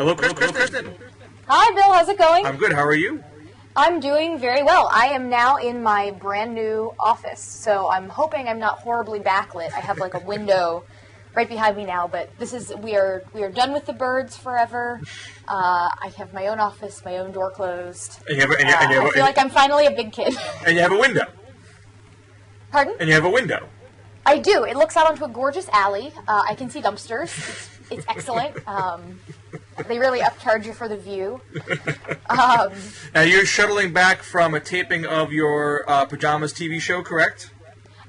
Hello, Kristen. Hi, Bill. How's it going? I'm good. How are you? I'm doing very well. I am now in my brand new office, so I'm hoping I'm not horribly backlit. I have like a window right behind me now, but we are done with the birds forever. I have my own office, my own door closed. I feel like I'm finally a big kid. And you have a window. Pardon? And you have a window. I do. It looks out onto a gorgeous alley. I can see dumpsters. It's excellent. They really upcharge you for the view. Now, you're shuttling back from a taping of your Pajamas TV show, correct?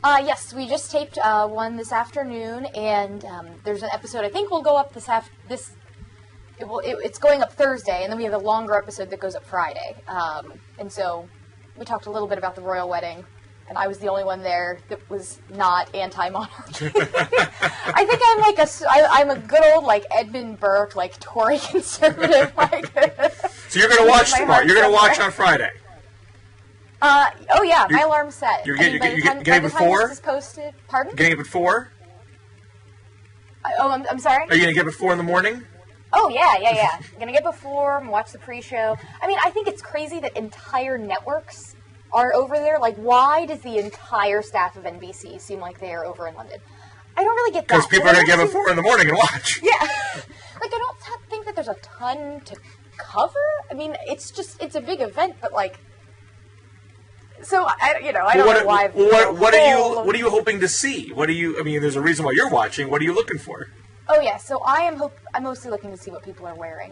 Yes, we just taped one this afternoon, and there's an episode I think will go up it's going up Thursday, and then we have a longer episode that goes up Friday. And so we talked a little bit about the royal wedding, and I was the only one there that was not anti-monarchy. I think I'm a good old like Edmund Burke, like Tory conservative. So you're going to watch tomorrow. You're going to watch on Friday. Oh yeah, my alarm's set. You're getting up at 4? This is posted. Pardon? Getting up at 4? I'm sorry? Are you going to get up at 4 in the morning? Oh, yeah. I'm going to get before and watch the pre-show. I mean, I think it's crazy that entire networks are over there. Like, why does the entire staff of NBC seem like they are over in London? I don't really get that. Because people are going to get up at 4 in the morning and watch. Yeah. Like, I don't think that there's a ton to cover. I mean, it's a big event, but, like... So I don't know why. What are you hoping to see? There's a reason why you're watching. What are you looking for? Oh yeah, so I'm mostly looking to see what people are wearing.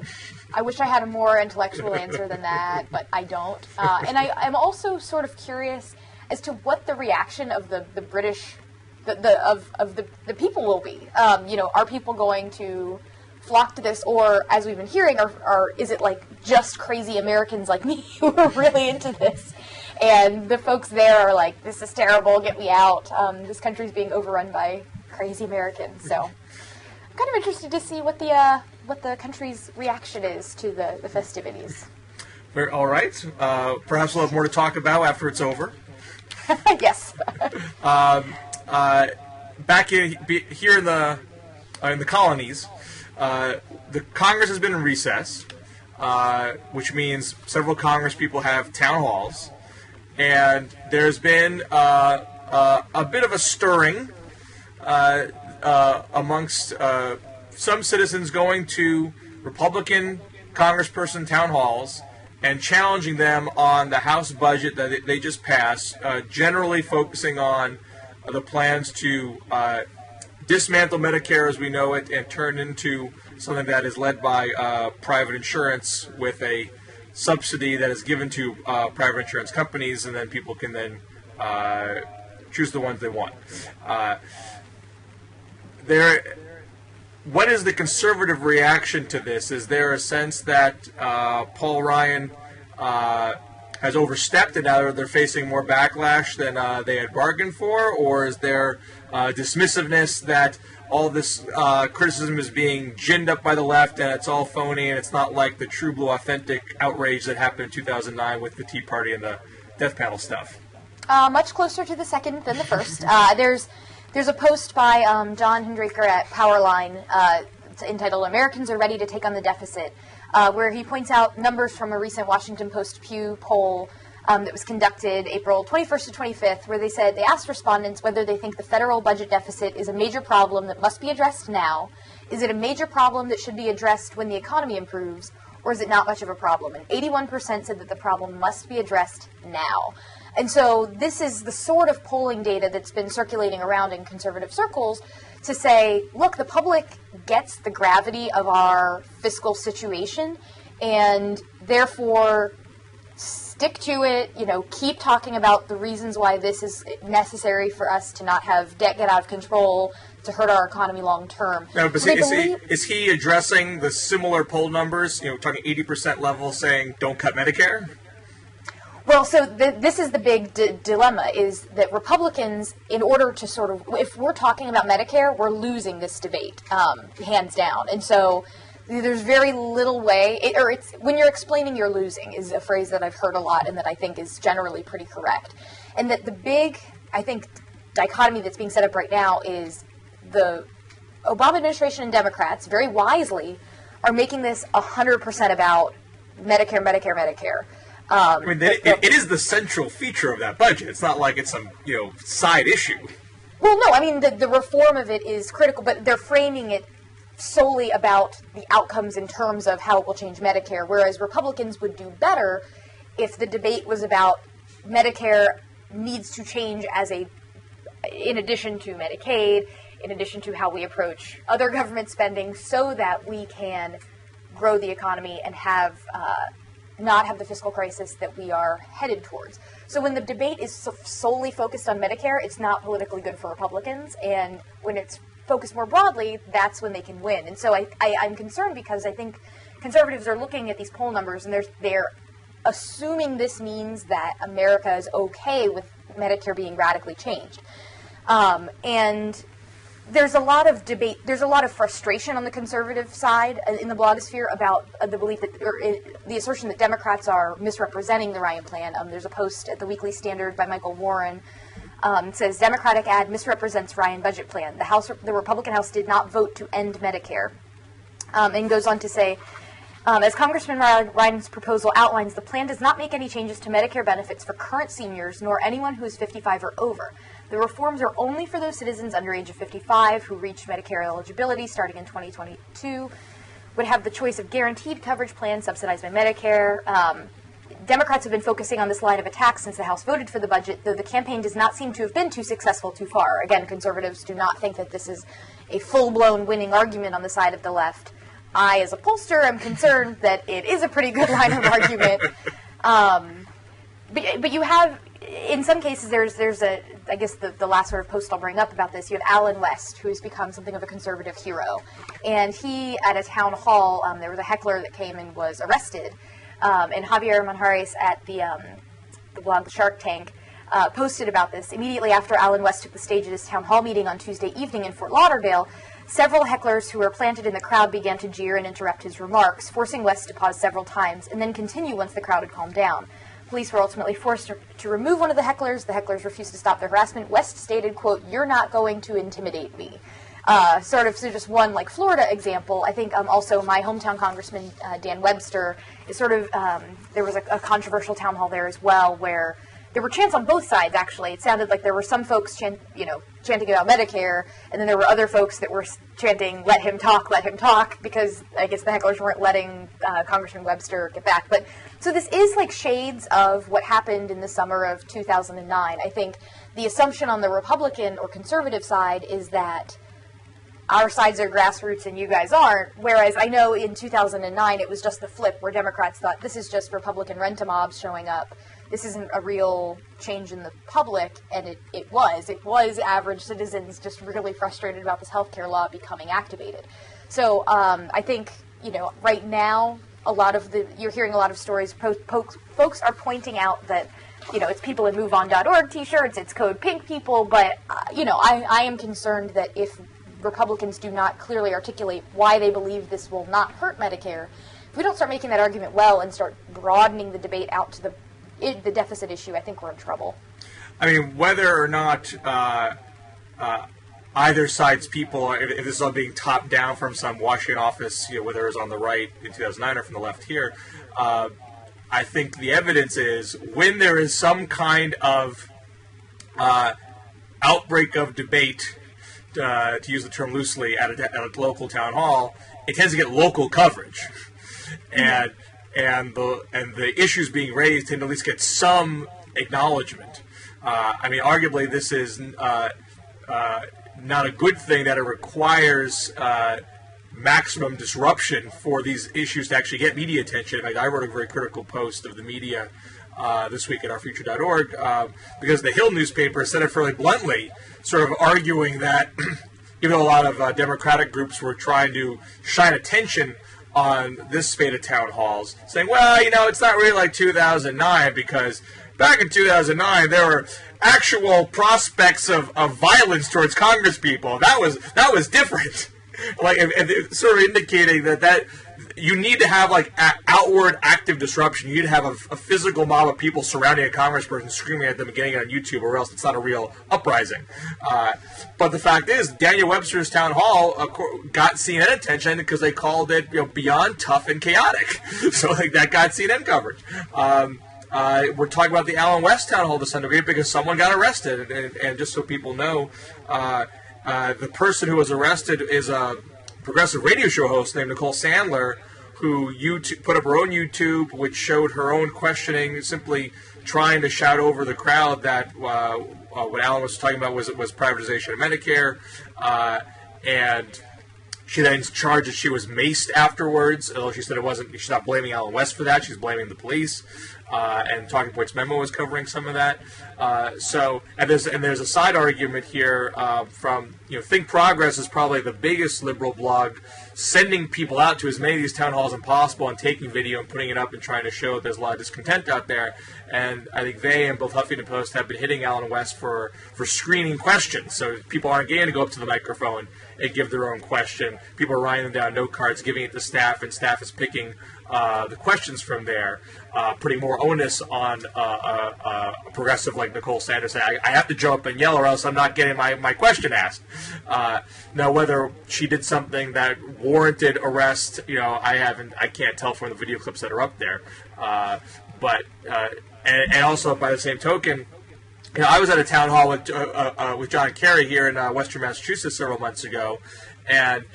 I wish I had a more intellectual answer than that, but I don't. And I'm also sort of curious as to what the reaction of the British, of the people will be. Are people going to flock to this, or as we've been hearing, is it like just crazy Americans like me who are really into this? And the folks there are like, this is terrible, get me out. This country's being overrun by crazy Americans. So I'm kind of interested to see what the country's reaction is to the festivities. All right. Perhaps we'll have more to talk about after it's over. Yes. Back here in the colonies, the Congress has been in recess, which means several Congress people have town halls. And there's been a bit of a stirring amongst some citizens going to Republican congressperson town halls and challenging them on the House budget that they just passed, generally focusing on the plans to dismantle Medicare as we know it and turn into something that is led by private insurance with a subsidy that is given to private insurance companies, and then people can then choose the ones they want. What is the conservative reaction to this? Is there a sense that Paul Ryan has overstepped and now they're facing more backlash than they had bargained for, or is there dismissiveness that all this criticism is being ginned up by the left and it's all phony and it's not like the true blue authentic outrage that happened in 2009 with the Tea Party and the death panel stuff? Much closer to the second than the first. There's a post by John Hendraker at Powerline entitled "Americans Are Ready to Take on the Deficit," where he points out numbers from a recent Washington Post Pew poll that was conducted April 21st to 25th, where they asked respondents whether they think the federal budget deficit is a major problem that must be addressed now, is it a major problem that should be addressed when the economy improves, or is it not much of a problem? And 81% said that the problem must be addressed now. And so this is the sort of polling data that's been circulating around in conservative circles to say, look, the public gets the gravity of our fiscal situation, and therefore stick to it, keep talking about the reasons why this is necessary for us to not have debt get out of control, to hurt our economy long term. No, but is he addressing the similar poll numbers, talking 80% level, saying don't cut Medicare? Well, so this is the big dilemma, is that Republicans, in order to sort of, if we're talking about Medicare, we're losing this debate, hands down. And so there's very little way, when you're explaining you're losing is a phrase that I've heard a lot and that I think is generally pretty correct. And that the big, I think, dichotomy that's being set up right now is the Obama administration and Democrats, very wisely, are making this 100% about Medicare, Medicare, Medicare. I mean, it is the central feature of that budget. It's not like it's some side issue. Well, no, I mean the reform of it is critical, but they're framing it solely about the outcomes in terms of how it will change Medicare, whereas Republicans would do better if the debate was about Medicare needs to change in addition to Medicaid, in addition to how we approach other government spending, so that we can grow the economy and not have the fiscal crisis that we are headed towards. So when the debate is solely focused on Medicare, it's not politically good for Republicans, and when it's focused more broadly, that's when they can win. And so I'm concerned because I think conservatives are looking at these poll numbers and they're assuming this means that America is okay with Medicare being radically changed. And there's a lot of debate, there's a lot of frustration on the conservative side in the blogosphere about the belief that, the assertion that Democrats are misrepresenting the Ryan plan. There's a post at the Weekly Standard by Michael Warren. It says, Democratic ad misrepresents Ryan budget plan. The Republican House did not vote to end Medicare. And goes on to say, as Congressman Ryan's proposal outlines, the plan does not make any changes to Medicare benefits for current seniors nor anyone who is 55 or over. The reforms are only for those citizens under age of 55 who reached Medicare eligibility starting in 2022, would have the choice of guaranteed coverage plans subsidized by Medicare. Democrats have been focusing on this line of attack since the House voted for the budget, though the campaign does not seem to have been too successful too far. Again, conservatives do not think that this is a full-blown winning argument on the side of the left. I, as a pollster, am concerned that it is a pretty good line of argument. But you have, in some cases, there's I guess the last sort of post I'll bring up about this, you have Alan West, who has become something of a conservative hero. And he, at a town hall, there was a heckler that came and was arrested. And Javier Manjares at the blog The Shark Tank posted about this. Immediately after Alan West took the stage at his town hall meeting on Tuesday evening in Fort Lauderdale, several hecklers who were planted in the crowd began to jeer and interrupt his remarks, forcing West to pause several times and then continue once the crowd had calmed down. Police were ultimately forced to remove one of the hecklers. The hecklers refused to stop their harassment. West stated, quote, "You're not going to intimidate me." So just one like Florida example. I think also my hometown congressman, Dan Webster, is sort of, there was a controversial town hall there as well where there were chants on both sides, actually. It sounded like there were some folks chanting about Medicare, and then there were other folks that were chanting, let him talk, because I guess the hecklers weren't letting Congressman Webster get back. But so this is like shades of what happened in the summer of 2009. I think the assumption on the Republican or conservative side is that our sides are grassroots and you guys aren't, whereas I know in 2009 it was just the flip where Democrats thought this is just Republican rent-a-mobs showing up. This isn't a real change in the public, and it was average citizens just really frustrated about this healthcare law becoming activated. So I think, right now, you're hearing a lot of stories, folks are pointing out that, it's people in MoveOn.org t-shirts, it's Code Pink people, but, I am concerned that if Republicans do not clearly articulate why they believe this will not hurt Medicare, if we don't start making that argument well and start broadening the debate out to the deficit issue, I think we're in trouble. I mean, whether or not either side's people, if this is all being topped down from some Washington office, whether it's on the right in 2009 or from the left here, I think the evidence is when there is some kind of outbreak of debate, to use the term loosely, at a local town hall, it tends to get local coverage. And the issues being raised tend to at least get some acknowledgement. I mean, arguably, this is not a good thing that it requires maximum disruption for these issues to actually get media attention. In fact, I wrote a very critical post of the media this week at ourfuture.org because the Hill newspaper said it fairly bluntly, sort of arguing that even though a lot of Democratic groups were trying to shine attention on this spate of town halls, saying, well, it's not really like 2009 because back in 2009 there were actual prospects of violence towards Congress people. That was different. Like, and sort of indicating that you need to have like outward active disruption. You need to have a physical mob of people surrounding a congressperson screaming at them and getting it on YouTube, or else it's not a real uprising. But the fact is, Daniel Webster's town hall got CNN attention because they called it beyond tough and chaotic. So like that got CNN coverage. We're talking about the Allen West town hall to some degree because someone got arrested, and just so people know, the person who was arrested is a progressive radio show host named Nicole Sandler, who put up her own YouTube, which showed her own questioning, simply trying to shout over the crowd that what Alan was talking about was privatization of Medicare, and she then charged that she was maced afterwards, although she said it wasn't. She's not blaming Allen West for that. She's blaming the police. And Talking Points memo was covering some of that. There's a side argument here from Think Progress is probably the biggest liberal blog, sending people out to as many of these town halls as possible and taking video and putting it up and trying to show that there's a lot of discontent out there. And I think they and both Huffington Post have been hitting Allen West for screening questions. So people aren't getting to go up to the microphone and give their own question. People are writing them down note cards, giving it to staff, and staff is picking the questions from there, putting more onus on a progressive like Nicole Sanders. I have to jump and yell or else I'm not getting my question asked. Now, whether she did something that warranted arrest, I can't tell from the video clips that are up there. But also by the same token, I was at a town hall with John Kerry here in Western Massachusetts several months ago, and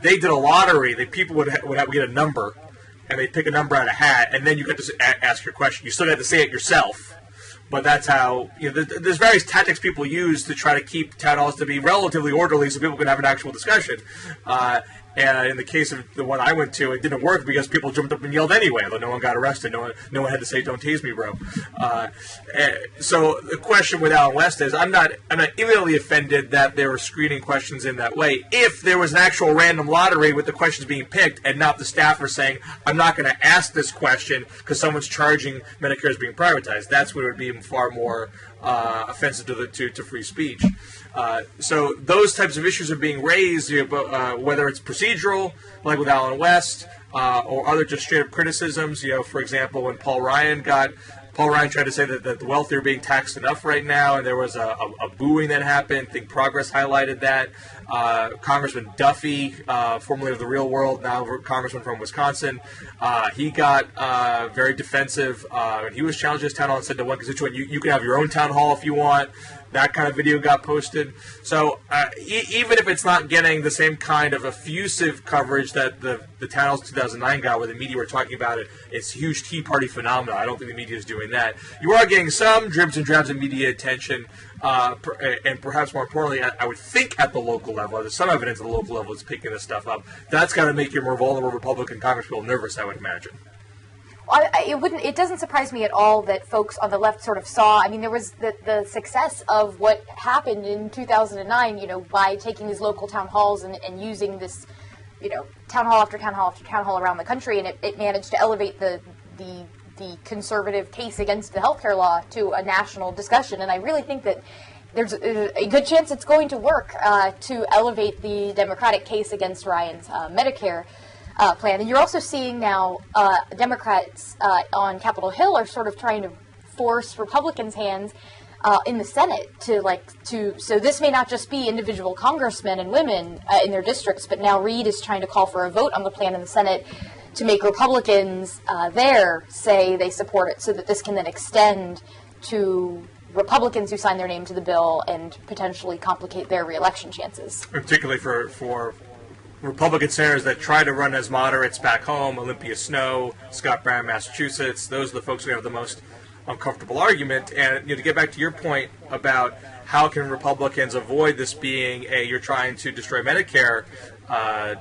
they did a lottery. People would get a number, and they'd pick a number out of a hat, and then you get to ask your question. You still got to say it yourself, but that's how there's various tactics people use to try to keep town halls to be relatively orderly, so people can have an actual discussion. And in the case of the one I went to, it didn't work because people jumped up and yelled anyway, although no one got arrested. No one had to say, "Don't tease me, bro." So the question with Allen West is, I'm not immediately offended that they were screening questions in that way. If there was an actual random lottery with the questions being picked and not the staffer saying, "I'm not going to ask this question because someone's charging Medicare is being privatized," that's what would be far more offensive to free speech. So those types of issues are being raised, whether it's procedural, like with Allen West, or other just straight-up criticisms. For example, when Paul Ryan tried to say that the wealthy are being taxed enough right now, and there was a booing that happened. Think Progress highlighted that. Congressman Duffy, formerly of the Real World, now congressman from Wisconsin, he got very defensive. And he was challenged his town hall and said to one constituent, you can have your own town hall if you want. That kind of video got posted. So even if it's not getting the same kind of effusive coverage that the town halls 2009 got, where the media were talking about it, it's a huge Tea Party phenomenon. I don't think the media is doing that. You are getting some dribs and drabs of media attention, and perhaps more importantly, I would think at the local level. There's some evidence at the local level is picking this stuff up. That's got to make your more vulnerable Republican congresspeople nervous, I would imagine. It doesn't surprise me at all that folks on the left sort of saw. I mean, there was the success of what happened in 2009, by taking these local town halls and using this, town hall after town hall after town hall around the country, and it managed to elevate the conservative case against the healthcare law to a national discussion. And I really think that there's a good chance it's going to work to elevate the Democratic case against Ryan's Medicare plan. And you're also seeing now Democrats on Capitol Hill are sort of trying to force Republicans' hands in the Senate so this may not just be individual congressmen and women in their districts, but now Reid is trying to call for a vote on the plan in the Senate to make Republicans there say they support it, so that this can then extend to Republicans who sign their name to the bill and potentially complicate their reelection chances. Particularly for Republican senators that try to run as moderates back home, Olympia Snowe, Scott Brown, Massachusetts, those are the folks who have the most uncomfortable argument. And to get back to your point about how can Republicans avoid this being you're trying to destroy Medicare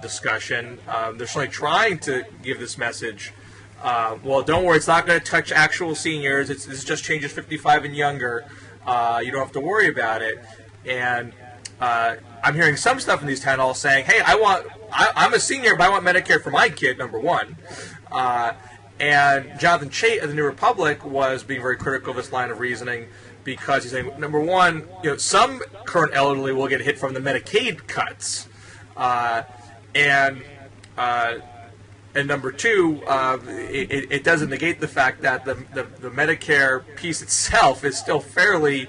discussion, they're certainly trying to give this message. Well, don't worry, it's not going to touch actual seniors. This just changes 55 and younger. You don't have to worry about it. And I'm hearing some stuff in these town halls saying, hey, I'm a senior, but I want Medicare for my kid, number one. And Jonathan Chait of the New Republic was being very critical of this line of reasoning because he's saying, number one, some current elderly will get hit from the Medicaid cuts. And number two, it doesn't negate the fact that the Medicare piece itself is still fairly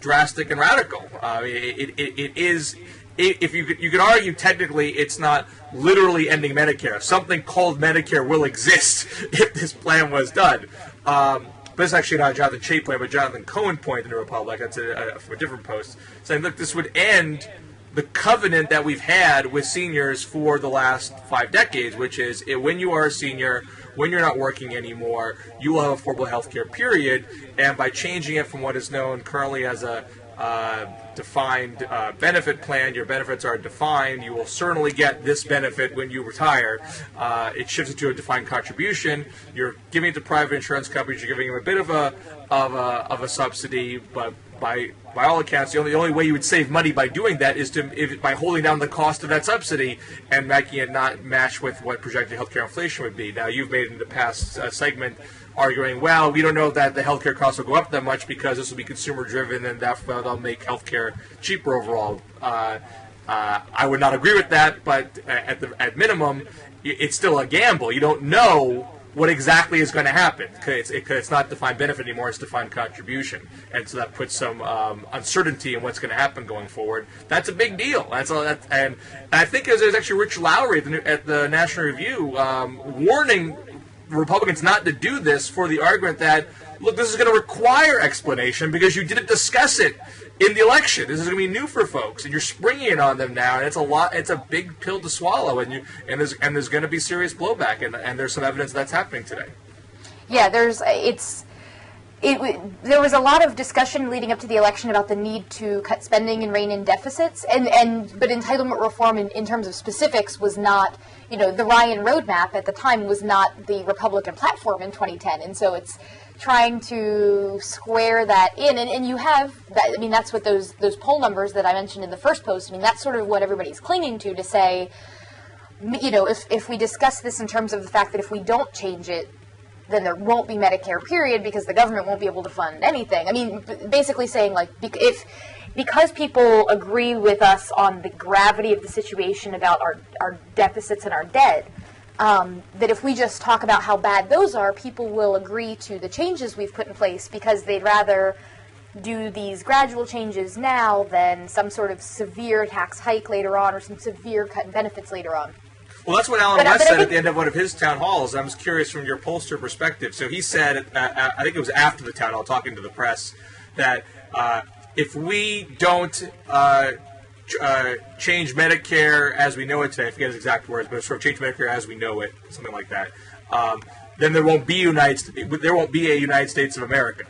drastic and radical. It is. If you could argue technically it's not literally ending Medicare. Something called Medicare will exist if this plan was done. But it's actually not a Jonathan Chait point, but Jonathan Cohen point in the Republic. That's from a different post, saying, look, this would end the covenant that we've had with seniors for the last 5 decades, which is when you are a senior, when you're not working anymore, you will have affordable health care, period. And by changing it from what is known currently as a defined benefit plan, your benefits are defined, you will certainly get this benefit when you retire. It shifts it to a defined contribution. You're giving it to private insurance companies, you're giving them a bit of a subsidy, but by all accounts, the only way you would save money by doing that is by holding down the cost of that subsidy and making it not match with what projected healthcare inflation would be. Now, you've made in the past segment arguing, well, we don't know that the healthcare costs will go up that much because this will be consumer driven and that'll make healthcare cheaper overall. I would not agree with that, but at minimum, it's still a gamble. You don't know what exactly is going to happen. It's not defined benefit anymore, it's defined contribution. And so that puts some uncertainty in what's going to happen going forward. That's a big deal. And I think there's actually Rich Lowry at the National Review warning Republicans not to do this for the argument that, look, this is going to require explanation because you didn't discuss it in the election. This is going to be new for folks, and you're springing it on them now, and it's a big pill to swallow, and there's going to be serious blowback, and there's some evidence that's happening today. Yeah, there was a lot of discussion leading up to the election about the need to cut spending and rein in deficits, but entitlement reform in terms of specifics was not, the Ryan roadmap at the time was not the Republican platform in 2010, and so it's trying to square that in, and you have that. I mean, that's what those poll numbers that I mentioned in the first post. I mean, that's sort of what everybody's clinging to say, if we discuss this in terms of the fact that if we don't change it, then there won't be Medicare, period, because the government won't be able to fund anything. I mean, basically saying, like, because people agree with us on the gravity of the situation about our deficits and our debt, that if we just talk about how bad those are, people will agree to the changes we've put in place because they'd rather do these gradual changes now than some sort of severe tax hike later on or some severe cut in benefits later on. Well, that's what Alan West said at the end of one of his town halls. I was curious from your pollster perspective. So he said, I think it was after the town hall, talking to the press, that if we don't change Medicare as we know it today, I forget his exact words, but sort of change Medicare as we know it, something like that, then there won't be a United States of America.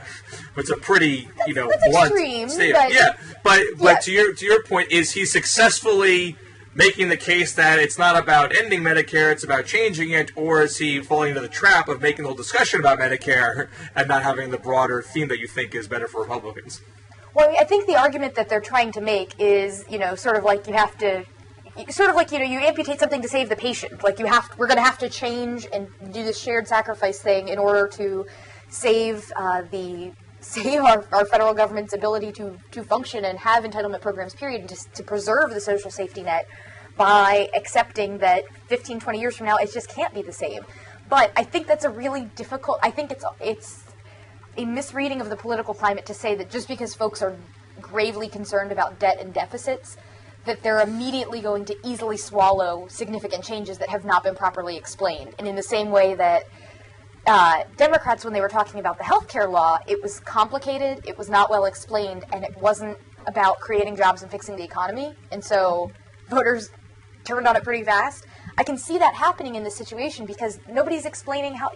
It's a pretty, blunt statement. But to your point, is he successfully making the case that it's not about ending Medicare, it's about changing it, or is he falling into the trap of making the whole discussion about Medicare and not having the broader theme that you think is better for Republicans? Well, I think the argument that they're trying to make is, sort of like you amputate something to save the patient. Like we're going to have to change and do this shared sacrifice thing in order to save our federal government's ability to function and have entitlement programs, period, and to preserve the social safety net by accepting that 15, 20 years from now, it just can't be the same. But I think that's a really difficult, I think it's a misreading of the political climate to say that just because folks are gravely concerned about debt and deficits, that they're immediately going to easily swallow significant changes that have not been properly explained. And in the same way that Democrats, when they were talking about the health care law, it was complicated, it was not well explained, and it wasn't about creating jobs and fixing the economy. And so voters turned on it pretty fast. I can see that happening in this situation because nobody's explaining how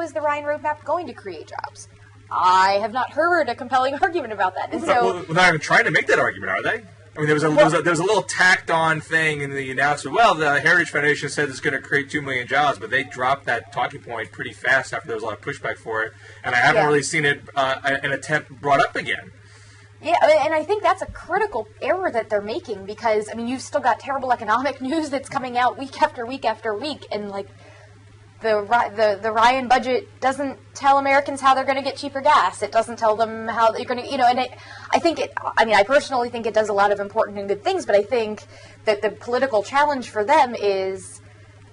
is the Ryan roadmap going to create jobs. I have not heard a compelling argument about that. And so they're not even trying to make that argument, are they? I mean, there was a little tacked-on thing in the announcement. Well, the Heritage Foundation said it's going to create 2 million jobs, but they dropped that talking point pretty fast after there was a lot of pushback for it, and I haven't really seen it an attempt brought up again. Yeah, and I think that's a critical error that they're making because, I mean, you've still got terrible economic news that's coming out week after week after week, and, like, the Ryan budget doesn't tell Americans how they're going to get cheaper gas. It doesn't tell them how they're going to, and I personally think it does a lot of important and good things, but I think that the political challenge for them is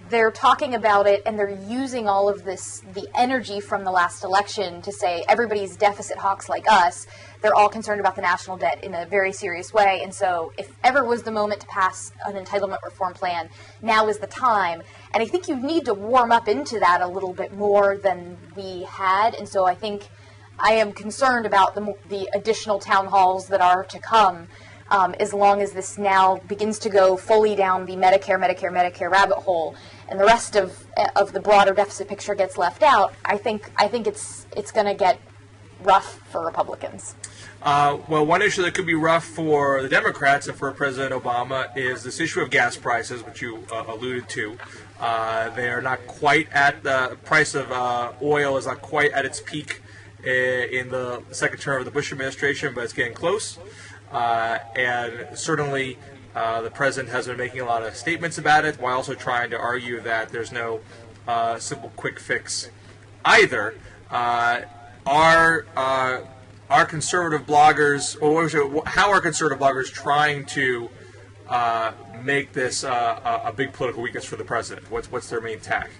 they're talking about it and they're using all of the energy from the last election to say everybody's deficit hawks like us. They're all concerned about the national debt in a very serious way. And so if ever was the moment to pass an entitlement reform plan, now is the time. And I think you need to warm up into that a little bit more than we had. And so I think I am concerned about the additional town halls that are to come. As long as this now begins to go fully down the Medicare rabbit hole, and the rest of the broader deficit picture gets left out, I think it's going to get rough for Republicans. Well, one issue that could be rough for the Democrats and for President Obama is this issue of gas prices, which you alluded to. They are not quite at the price of oil is not quite at its peak in the second term of the Bush administration, but it's getting close. And certainly the president has been making a lot of statements about it, while also trying to argue that there's no simple quick fix either. Are conservative bloggers, or how are conservative bloggers trying to make this a big political weakness for the president? What's their main tack?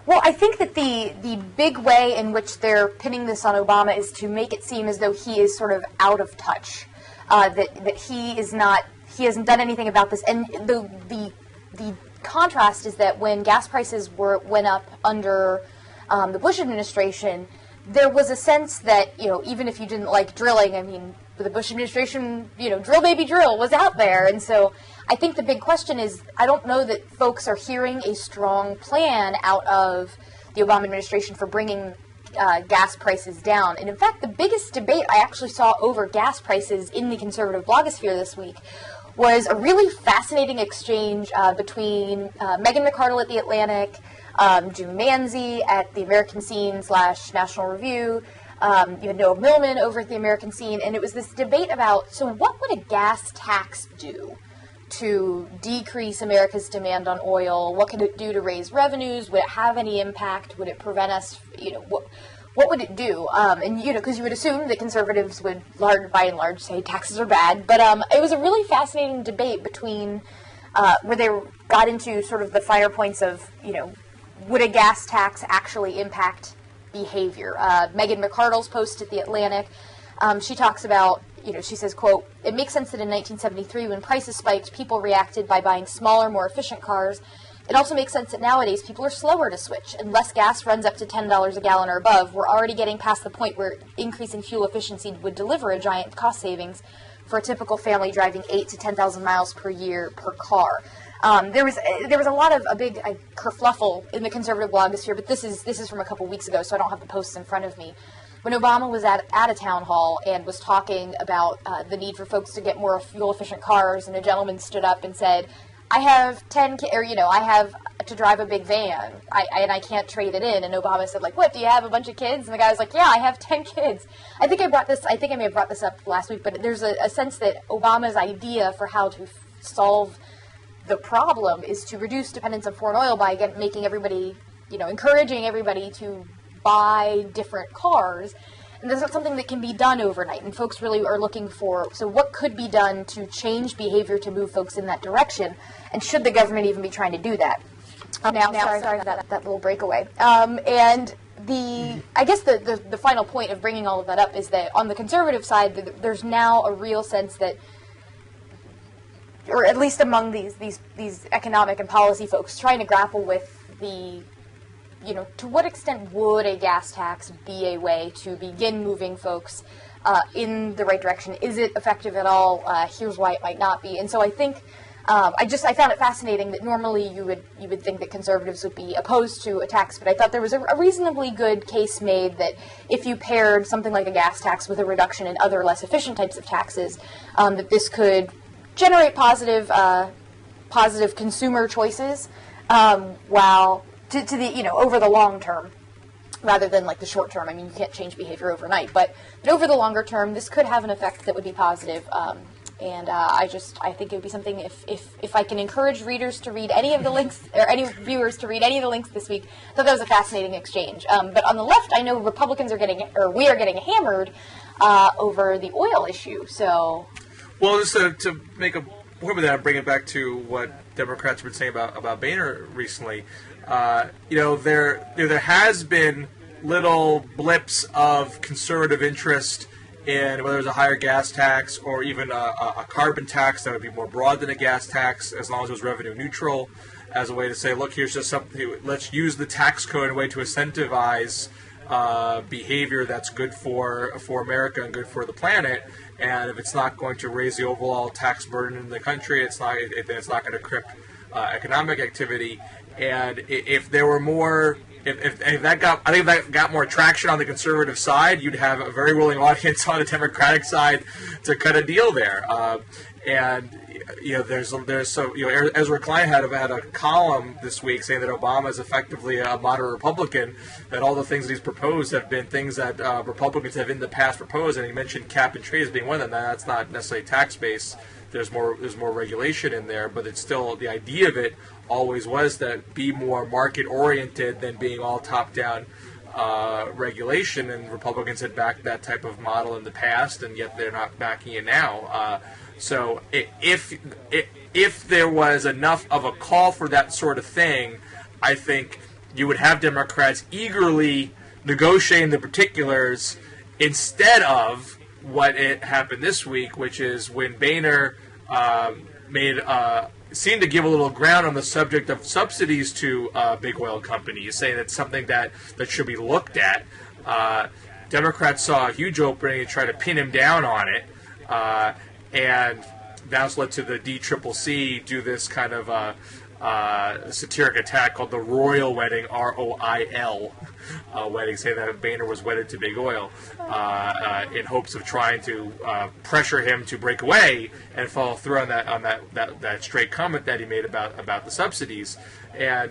Well, I think that the big way in which they're pinning this on Obama is to make it seem as though he is sort of out of touch. That he hasn't done anything about this, and the contrast is that when gas prices went up under the Bush administration, there was a sense that even if you didn't like drilling, I mean, the Bush administration, drill baby drill was out there, and so I think the big question is I don't know that folks are hearing a strong plan out of the Obama administration for bringing gas prices down. And in fact, the biggest debate I actually saw over gas prices in the conservative blogosphere this week was a really fascinating exchange between Megan McArdle at The Atlantic, Jim Manzi at the American Scene / National Review, you had Noah Millman over at the American Scene, and it was this debate about, so what would a gas tax do to decrease America's demand on oil? What could it do to raise revenues? Would it have any impact? Would it prevent us, what would it do? And, because you would assume that conservatives would, by and large, say taxes are bad. But it was a really fascinating debate between, where they got into sort of the finer points of, would a gas tax actually impact behavior? Megan McArdle's post at The Atlantic, she talks about, she says, quote, "It makes sense that in 1973, when prices spiked, people reacted by buying smaller, more efficient cars. It also makes sense that nowadays people are slower to switch. Unless gas runs up to $10 a gallon or above, we're already getting past the point where increasing fuel efficiency would deliver a giant cost savings for a typical family driving 8,000 to 10,000 miles per year per car." There was a lot of a big kerfluffle in the conservative blogosphere, but this is from a couple weeks ago, so I don't have the posts in front of me. When Obama was at a town hall and was talking about the need for folks to get more fuel-efficient cars, and a gentleman stood up and said, I have 10 kids, or, I have to drive a big van, and I can't trade it in. And Obama said, what, do you have a bunch of kids? And the guy was like, yeah, I have 10 kids. I think I may have brought this up last week, but there's a sense that Obama's idea for how to solve the problem is to reduce dependence on foreign oil by, again, making everybody, encouraging everybody to buy different cars. And that's not something that can be done overnight. And folks really are looking for, so what could be done to change behavior to move folks in that direction? And should the government even be trying to do that? Sorry about that little breakaway. And I guess the final point of bringing all of that up is that on the conservative side, there's now a real sense that, or at least among these economic and policy folks, trying to grapple with to what extent would a gas tax be a way to begin moving folks in the right direction? Is it effective at all? Here's why it might not be. And so I think I found it fascinating that normally you would think that conservatives would be opposed to a tax, but I thought there was a reasonably good case made that if you paired something like a gas tax with a reduction in other less efficient types of taxes, that this could generate positive consumer choices, while to the over the long term, rather than like the short term. I mean, you can't change behavior overnight, but over the longer term, this could have an effect that would be positive And I think it would be something, if I can encourage readers to read any of the links, or any viewers to read any of the links this week, I thought that was a fascinating exchange. But on the left, I know Republicans are we are getting hammered over the oil issue. So, well, just to make a point with that, bring it back to what Democrats have been saying about Boehner recently. There has been little blips of conservative interest in whether there's a higher gas tax or even a carbon tax that would be more broad than a gas tax, as long as it was revenue neutral, as a way to say, look, here's just something, let's use the tax code in a way to incentivize behavior that's good for America and good for the planet. And if it's not going to raise the overall tax burden in the country, it's not going to crimp economic activity. And if there were more, if that got more traction on the conservative side, you'd have a very willing audience on the Democratic side to cut a deal there. Ezra Klein had a column this week saying that Obama is effectively a moderate Republican, that all the things that he's proposed have been things that Republicans have in the past proposed, and he mentioned cap and trade as being one of them. That's not necessarily tax-based. There's more regulation in there, but it's still, the idea of it always was that be more market-oriented than being all top-down regulation, and Republicans had backed that type of model in the past, and yet they're not backing it now. So if there was enough of a call for that sort of thing, I think you would have Democrats eagerly negotiating the particulars instead of what it happened this week, which is when Boehner seemed to give a little ground on the subject of subsidies to big oil companies, saying that's something that should be looked at. Democrats saw a huge opening and tried to pin him down on it, and that's led to the DCCC do this kind of satiric attack called the Royal Wedding, ROIL wedding, saying that Boehner was wedded to big oil, in hopes of trying to pressure him to break away and follow through on that straight comment that he made about the subsidies. And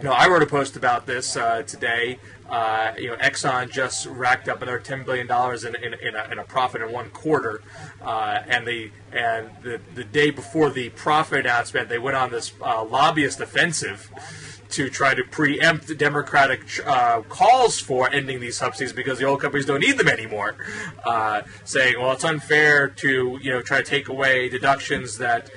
I wrote a post about this today. Exxon just racked up another $10 billion in a profit in one quarter, and the day before the profit announcement, they went on this lobbyist offensive to try to preempt the Democratic calls for ending these subsidies because the oil companies don't need them anymore, saying, well, it's unfair to try to take away deductions that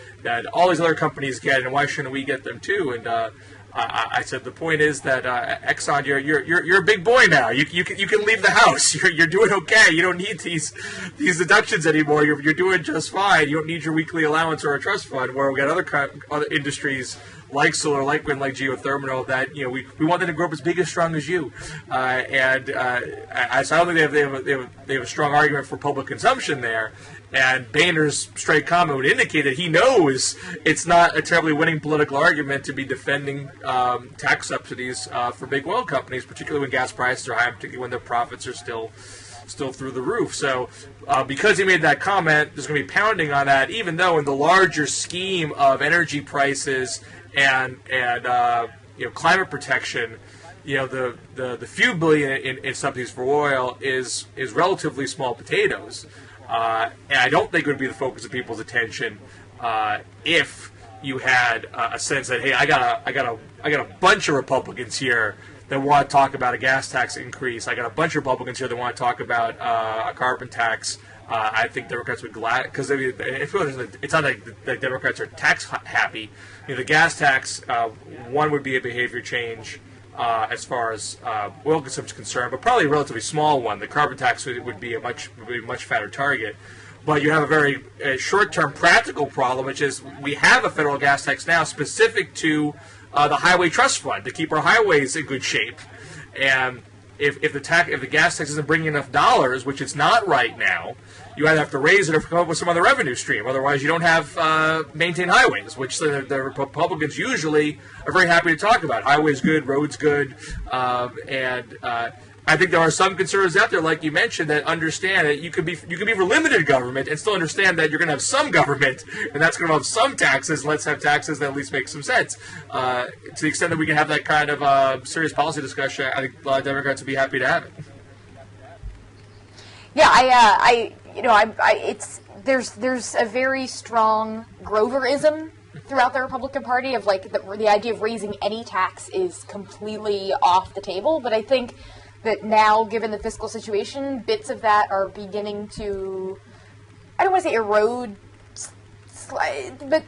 all these other companies get, and why shouldn't we get them too? And I said the point is that Exxon, you're a big boy now. You can leave the house. You're doing okay. You don't need these deductions anymore. You're doing just fine. You don't need your weekly allowance or a trust fund. Where we got other industries like solar, like wind, like geothermal that we want them to grow up as big as strong as you. So I don't think they have a strong argument for public consumption there. And Boehner's straight comment would indicate that he knows it's not a terribly winning political argument to be defending tax subsidies for big oil companies, particularly when gas prices are high, particularly when their profits are still through the roof. So because he made that comment, there's going to be pounding on that, even though in the larger scheme of energy prices and climate protection, the few billion in subsidies for oil is relatively small potatoes. And I don't think it would be the focus of people's attention if you had a sense that, hey, I got a bunch of Republicans here that want to talk about a gas tax increase. I got a bunch of Republicans here that want to talk about a carbon tax. I think Democrats would because it's not like the Democrats are tax happy. The gas tax, one would be a behavior change. As far as oil consumption is concerned, but probably a relatively small one. The carbon tax would be a much fatter target. But you have a very short-term practical problem, which is we have a federal gas tax now specific to the Highway Trust Fund to keep our highways in good shape. And if the gas tax isn't bringing enough dollars, which it's not right now, you either have to raise it or come up with some other revenue stream. Otherwise, you don't have maintained highways, which the Republicans usually are very happy to talk about. Highways good, roads good, and I think there are some conservatives out there, like you mentioned, that understand that you can be for limited government and still understand that you're going to have some government, and that's going to have some taxes. Let's have taxes that at least make some sense. To the extent that we can have that kind of serious policy discussion, I think a lot of Democrats would be happy to have it. Yeah, it's there's a very strong Groverism throughout the Republican Party of like the idea of raising any tax is completely off the table. But I think that now, given the fiscal situation, bits of that are beginning to, I don't want to say erode, but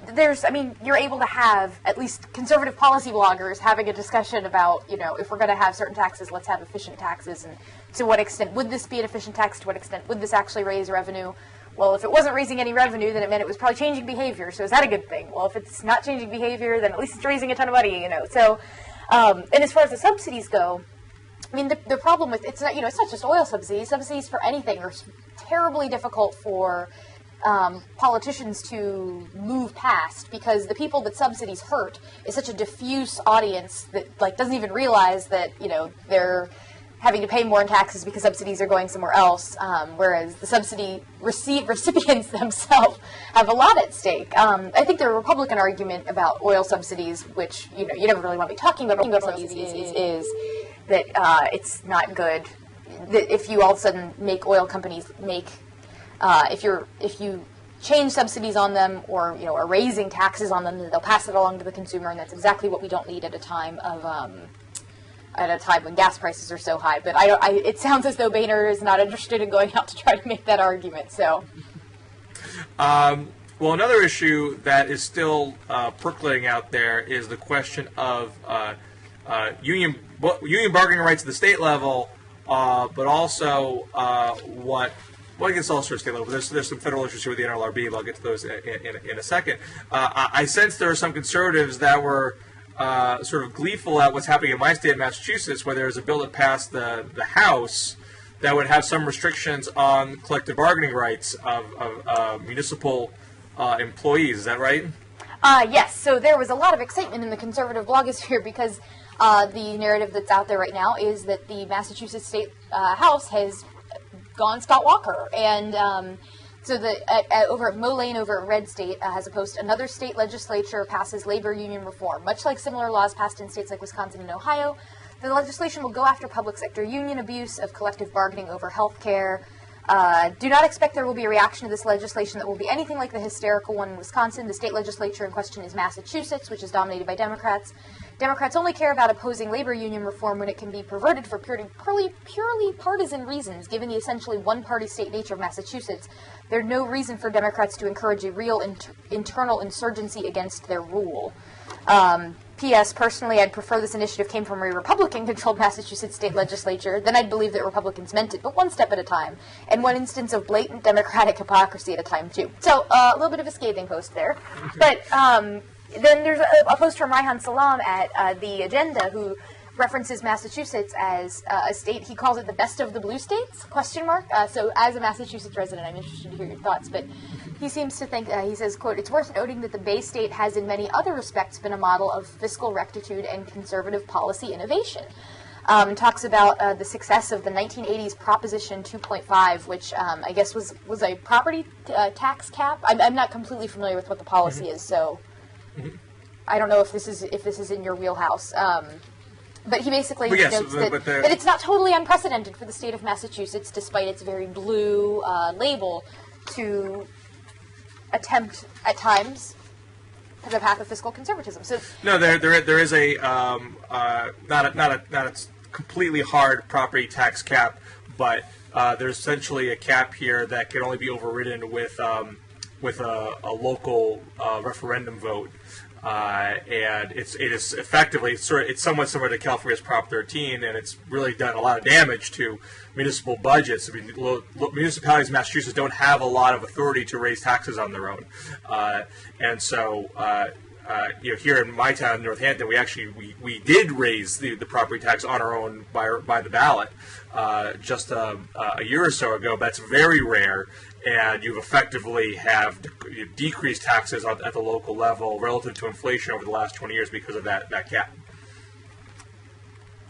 you're able to have at least conservative policy bloggers having a discussion about, if we're going to have certain taxes, let's have efficient taxes, and to what extent would this be an efficient tax, to what extent would this actually raise revenue? Well, if it wasn't raising any revenue, then it meant it was probably changing behavior, so is that a good thing? Well, if it's not changing behavior, then at least it's raising a ton of money, So, and as far as the subsidies go, the problem with, it's not just oil subsidies. Subsidies for anything are terribly difficult for politicians to move past, because the people that subsidies hurt is such a diffuse audience that doesn't even realize that they're having to pay more in taxes because subsidies are going somewhere else, whereas the subsidy recipients themselves have a lot at stake. I think the Republican argument about oil subsidies, which you never really want to be talking about oil subsidies, is that it's not good. That if you all of a sudden make oil companies if you change subsidies on them or are raising taxes on them, they'll pass it along to the consumer, and that's exactly what we don't need at a time when gas prices are so high. But it sounds as though Boehner is not interested in going out to try to make that argument. So, well, another issue that is still percolating out there is the question of union bargaining rights at the state level, but also I guess also at state level. There's some federal issues here with the NLRB, but I'll get to those in a second. I sense there are some conservatives that were sort of gleeful at what's happening in my state of Massachusetts, where there's a bill that passed the House that would have some restrictions on collective bargaining rights of municipal employees. Is that right? Yes. So there was a lot of excitement in the conservative blogosphere because the narrative that's out there right now is that the Massachusetts State House has gone Scott Walker, and so over at Mo Lane over at Red State has a post. Another state legislature passes labor union reform. Much like similar laws passed in states like Wisconsin and Ohio, the legislation will go after public sector union abuse of collective bargaining over health care. Do not expect there will be a reaction to this legislation that will be anything like the hysterical one in Wisconsin. The state legislature in question is Massachusetts, which is dominated by Democrats. Democrats only care about opposing labor union reform when it can be perverted for purely partisan reasons. Given the essentially one-party state nature of Massachusetts, there's no reason for Democrats to encourage a real internal insurgency against their rule. P.S. Personally, I'd prefer this initiative came from a Republican-controlled Massachusetts state legislature. Then I'd believe that Republicans meant it, but one step at a time, and one instance of blatant Democratic hypocrisy at a time, too. So, a little bit of a scathing post there. But then there's a post from Raihan Salam at The Agenda, who references Massachusetts as a state. He calls it the best of the blue states, ? So as a Massachusetts resident, I'm interested to hear your thoughts. But he seems to think, he says, quote, "It's worth noting that the Bay State has in many other respects been a model of fiscal rectitude and conservative policy innovation." Talks about the success of the 1980s Proposition 2.5, which I guess was a property tax cap. I'm not completely familiar with what the policy is, so I don't know if this is in your wheelhouse. But he basically notes that it's not totally unprecedented for the state of Massachusetts, despite its very blue label, to attempt at times the path of fiscal conservatism. So no, there is a not a completely hard property tax cap, but there's essentially a cap here that can only be overridden with a local referendum vote. And it is effectively it's somewhat similar to California's Prop 13, and it's really done a lot of damage to municipal budgets. I mean, municipalities in Massachusetts don't have a lot of authority to raise taxes on their own, and so here in my town, Northampton, we did raise the property tax on our own by the ballot just a year or so ago. That's very rare. And you've effectively decreased taxes at the local level relative to inflation over the last 20 years because of that cap.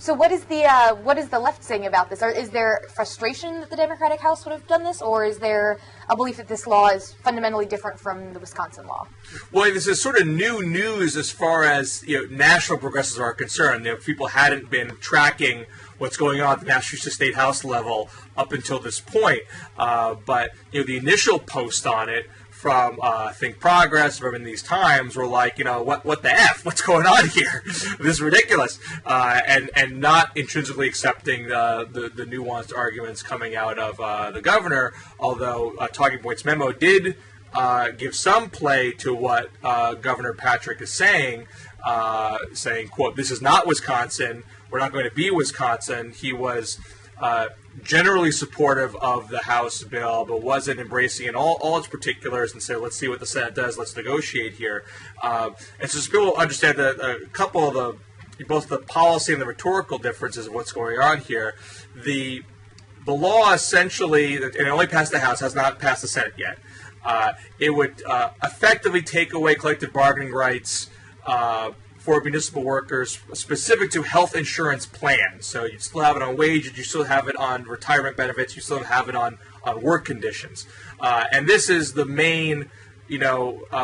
So what is the left saying about this? Is there frustration that the Democratic House would have done this, or is there a belief that this law is fundamentally different from the Wisconsin law? Well, this is sort of new news as far as national progressives are concerned. People hadn't been tracking what's going on at the Massachusetts State House level up until this point. But the initial post on it from Think Progress, from in these times, were like, what the F? What's going on here? This is ridiculous. And not intrinsically accepting the nuanced arguments coming out of the governor, although Talking Points memo did give some play to what Governor Patrick is saying, quote, this is not Wisconsin. We're not going to be Wisconsin. He was generally supportive of the House bill, but wasn't embracing in all its particulars and said, let's see what the Senate does, let's negotiate here. And so people understand that a couple of both the policy and the rhetorical differences of what's going on here. The law essentially, and it only passed the House, has not passed the Senate yet. It would effectively take away collective bargaining rights for municipal workers specific to health insurance plans. So you still have it on wages, you still have it on retirement benefits, you still have it on work conditions. And this is the main,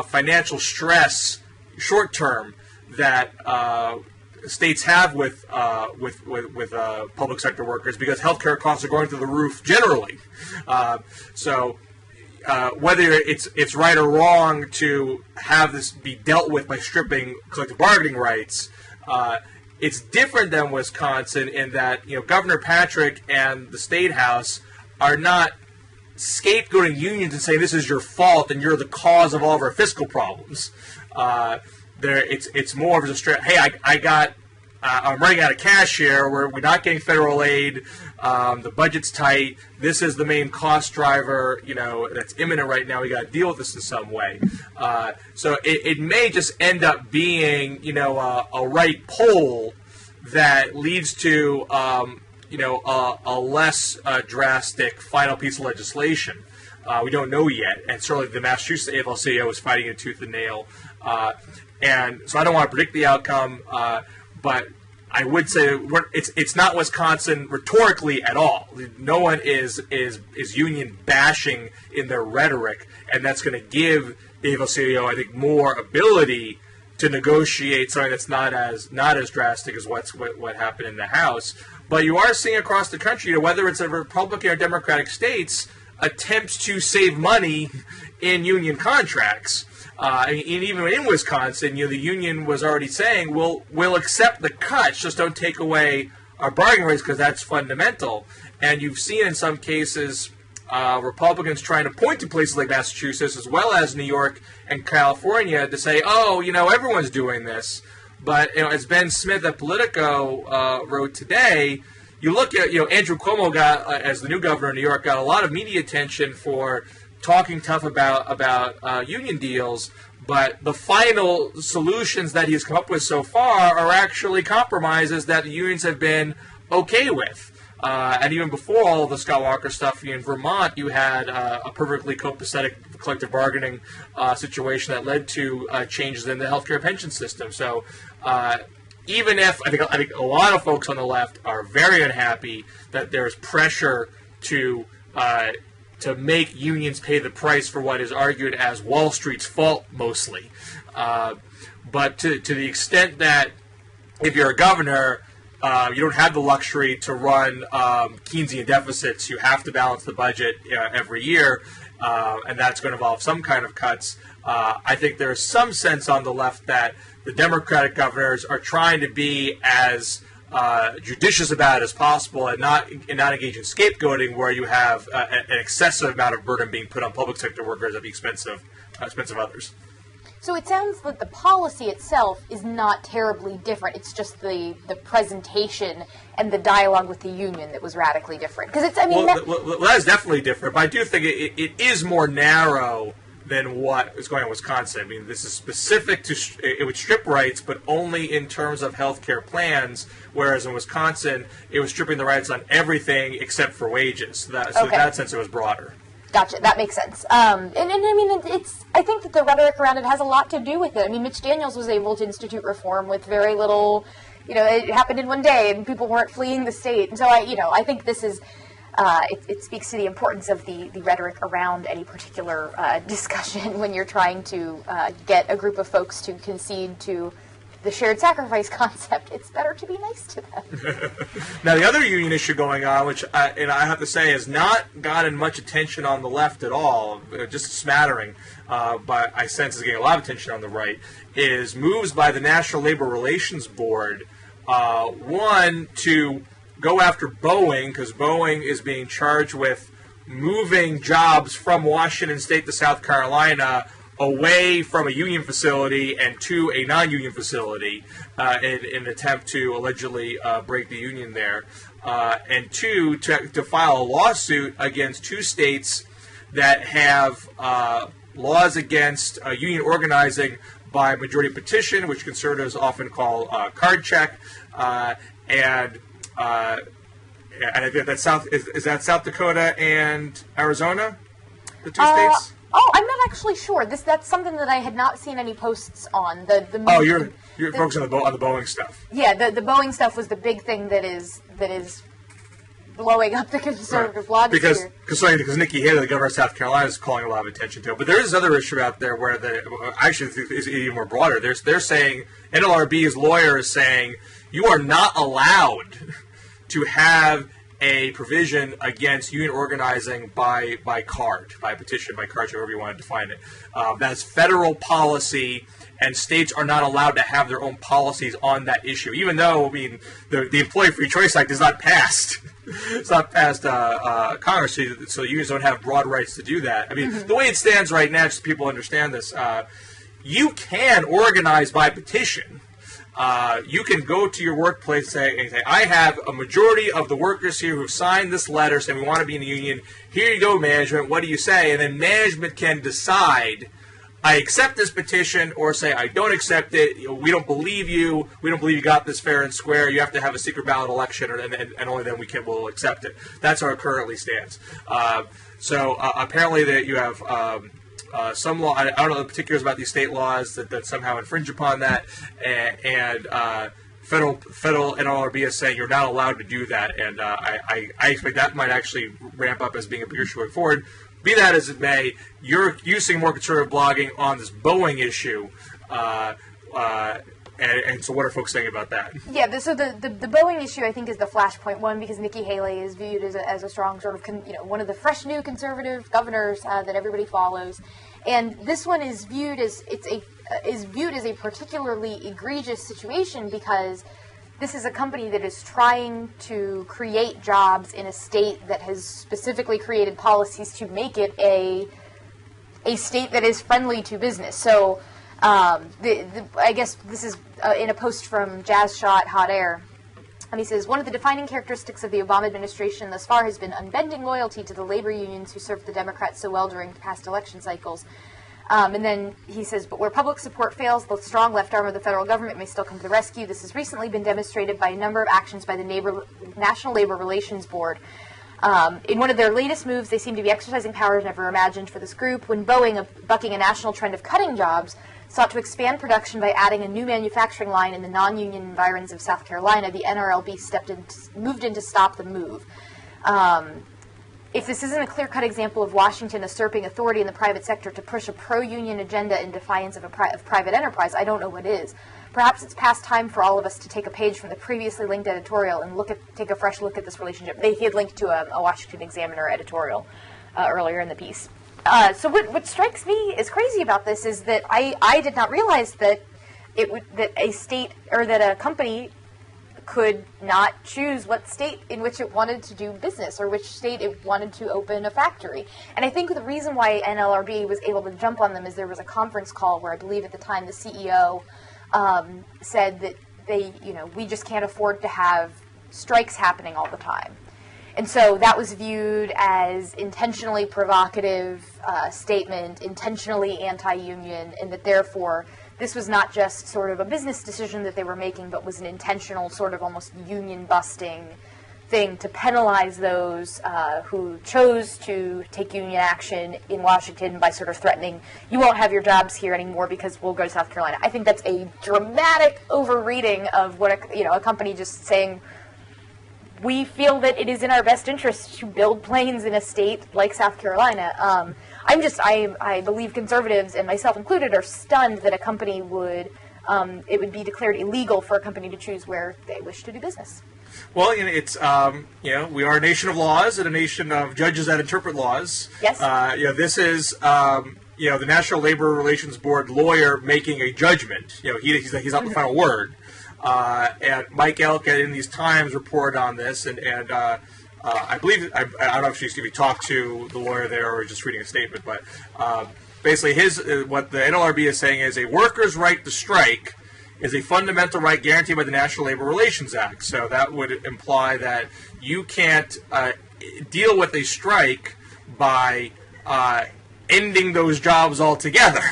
financial stress short term that states have with public sector workers, because healthcare costs are going through the roof generally. Whether it's right or wrong to have this be dealt with by stripping collective bargaining rights, it's different than Wisconsin in that Governor Patrick and the State House are not scapegoating unions and saying this is your fault and you're the cause of all of our fiscal problems. It's more of a straight, hey, I'm running out of cash here. We're not getting federal aid. The budget's tight. This is the main cost driver, that's imminent right now. We got to deal with this in some way. So it may just end up being, a right poll that leads to, a less drastic final piece of legislation. We don't know yet, and certainly the Massachusetts AFL-CIO is fighting it tooth and nail. And so I don't want to predict the outcome, but I would say it's not Wisconsin rhetorically at all. No one is union bashing in their rhetoric, and that's going to give the AFL-CIO, I think, more ability to negotiate something that's not as drastic as what happened in the House. But you are seeing across the country, whether it's a Republican or Democratic states, attempts to save money in union contracts. And even in Wisconsin, the union was already saying, we'll accept the cuts, just don't take away our bargaining rights because that's fundamental. And you've seen in some cases Republicans trying to point to places like Massachusetts as well as New York and California to say, everyone's doing this. But as Ben Smith at Politico wrote today, you look at, Andrew Cuomo got, as the new governor of New York, got a lot of media attention for talking tough about union deals, but the final solutions that he's come up with so far are actually compromises that the unions have been okay with. And even before all of the Scott Walker stuff in Vermont, you had a perfectly copacetic collective bargaining situation that led to changes in the healthcare pension system. So even if I think a lot of folks on the left are very unhappy that there's pressure to make unions pay the price for what is argued as Wall Street's fault mostly. But to the extent that if you're a governor, you don't have the luxury to run Keynesian deficits. You have to balance the budget every year, and that's going to involve some kind of cuts. I think there's some sense on the left that the Democratic governors are trying to be as judicious about it as possible and not engage in scapegoating where you have an excessive amount of burden being put on public sector workers at the expense of others. So it sounds like the policy itself is not terribly different. It's just the presentation and the dialogue with the union that was radically different. Because it's, that is definitely different. But I do think it is more narrow than what is going on in Wisconsin. I mean, this is specific to it would strip rights, but only in terms of health care plans. Whereas in Wisconsin, it was stripping the rights on everything except for wages. So in that sense, it was broader. Gotcha. That makes sense. And I think that the rhetoric around it has a lot to do with it. I mean, Mitch Daniels was able to institute reform with very little, it happened in one day and people weren't fleeing the state. And so I think this is, it speaks to the importance of the rhetoric around any particular discussion when you're trying to get a group of folks to concede to the shared sacrifice concept. It's better to be nice to them. Now, the other union issue going on, which I have to say has not gotten much attention on the left at all, just a smattering, but I sense is getting a lot of attention on the right, is moves by the National Labor Relations Board, one, to go after Boeing, because Boeing is being charged with moving jobs from Washington State to South Carolina away from a union facility and to a non-union facility in an attempt to allegedly break the union there. And two, to file a lawsuit against two states that have laws against union organizing by majority petition, which conservatives often call card check, and I think that's is that South Dakota and Arizona, the two states? Oh, I'm not actually sure. That's something that I had not seen any posts on. You're focusing on the Boeing stuff. Yeah, the Boeing stuff was the big thing that is blowing up the conservative blogosphere. Because Nikki Haley, the governor of South Carolina, is calling a lot of attention to it. But there is another issue out there where I actually think is even more broader. They're saying, NLRB's lawyer is saying, you are not allowed to have a provision against union organizing by card, by petition, by card, however you want to define it. That's federal policy, and states are not allowed to have their own policies on that issue, even though, the Employee Free Choice Act is not passed. It's not passed Congress, so unions don't have broad rights to do that. The way it stands right now, just so people understand this, you can organize by petition. You can go to your workplace and say, I have a majority of the workers here who have signed this letter saying we want to be in the union. Here you go, management. What do you say? And then management can decide, I accept this petition, or say, I don't accept it. We don't believe you. We don't believe you got this fair and square. You have to have a secret ballot election, and only then we'll accept it. That's how it currently stands. So apparently that you have some law, I don't know the particulars about these state laws that somehow infringe upon that, and federal NLRB is saying you're not allowed to do that, and I expect that might actually ramp up as being a bigger issue going forward. Be that as it may, you're using more conservative blogging on this Boeing issue, and so what are folks saying about that? Yeah, so the Boeing issue, I think, is the flashpoint one, because Nikki Haley is viewed as a strong sort of, one of the fresh new conservative governors that everybody follows. And this one is viewed as a particularly egregious situation, because this is a company that is trying to create jobs in a state that has specifically created policies to make it a state that is friendly to business. So I guess this is in a post from Jazz Shot Hot Air. And he says, one of the defining characteristics of the Obama administration thus far has been unbending loyalty to the labor unions who served the Democrats so well during past election cycles. And then he says, but where public support fails, the strong left arm of the federal government may still come to the rescue. This has recently been demonstrated by a number of actions by the National Labor Relations Board. In one of their latest moves, they seem to be exercising powers never imagined for this group. When Boeing, bucking a national trend of cutting jobs, sought to expand production by adding a new manufacturing line in the non-union environs of South Carolina, the NLRB moved in to stop the move. If this isn't a clear-cut example of Washington usurping authority in the private sector to push a pro-union agenda in defiance of private enterprise, I don't know what is. Perhaps it's past time for all of us to take a page from the previously linked editorial and take a fresh look at this relationship. He had linked to a Washington Examiner editorial earlier in the piece. So what strikes me as crazy about this is that I did not realize that that a state, or that a company could not choose what state in which it wanted to do business, or which state it wanted to open a factory. And I think the reason why NLRB was able to jump on them is there was a conference call where I believe at the time the CEO said that we just can't afford to have strikes happening all the time. And so that was viewed as intentionally provocative statement, intentionally anti-union, and that therefore this was not just sort of a business decision that they were making, but was an intentional sort of almost union-busting thing to penalize those who chose to take union action in Washington by sort of threatening, you won't have your jobs here anymore because we'll go to South Carolina. I think that's a dramatic overreading of what a company just saying, we feel that it is in our best interest to build planes in a state like South Carolina. I believe conservatives, and myself included, are stunned that a company would, it would be declared illegal for a company to choose where they wish to do business. Well, it's we are a nation of laws and a nation of judges that interpret laws. Yes. This is the National Labor Relations Board lawyer making a judgment. He's not the final word. And Mike Elk in these Times reported on this, and I believe I don't know if she's going to talk to the lawyer there or just reading a statement, but basically what the NLRB is saying is a worker's right to strike is a fundamental right guaranteed by the National Labor Relations Act. So that would imply that you can't deal with a strike by ending those jobs altogether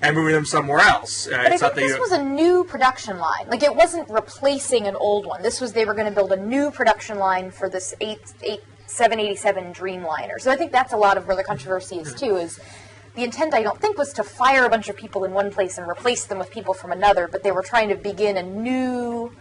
and moving them somewhere else. But I think this was a new production line. Like, it wasn't replacing an old one. They were going to build a new production line for this 787 Dreamliner. So I think that's a lot of where the controversy is, too, is the intent, I don't think, was to fire a bunch of people in one place and replace them with people from another, but they were trying to begin a new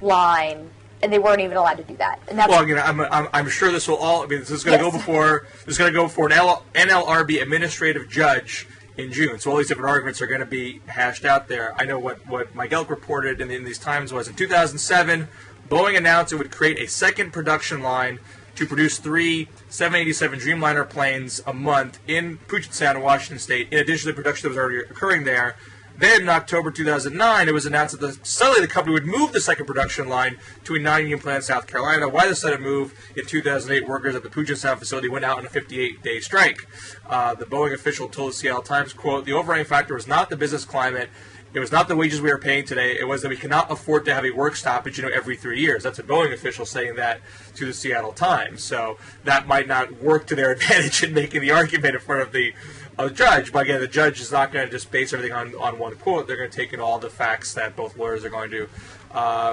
line, and they weren't even allowed to do that. And that's I'm sure this will all. I mean, this is going to go before. This is going to go before an NLRB administrative judge in June. So all these different arguments are going to be hashed out there. I know what Mike Elk reported in these Times was in 2007, Boeing announced it would create a second production line to produce 3 787 Dreamliner planes a month in Puget Sound, Washington State, in addition to the production that was already occurring there. Then, in October 2009, it was announced that suddenly the company would move the second production line to a non-union plant in South Carolina. Why the sudden move? In 2008, workers at the Puget Sound facility went out on a 58-day strike. The Boeing official told the Seattle Times, quote, "The overriding factor was not the business climate. It was not the wages we are paying today. It was that we cannot afford to have a work stoppage, every 3 years." That's a Boeing official saying that to the Seattle Times. So that might not work to their advantage in making the argument in front of the judge. But again, the judge is not going to just base everything on one quote. They're going to take in all the facts that both lawyers are going to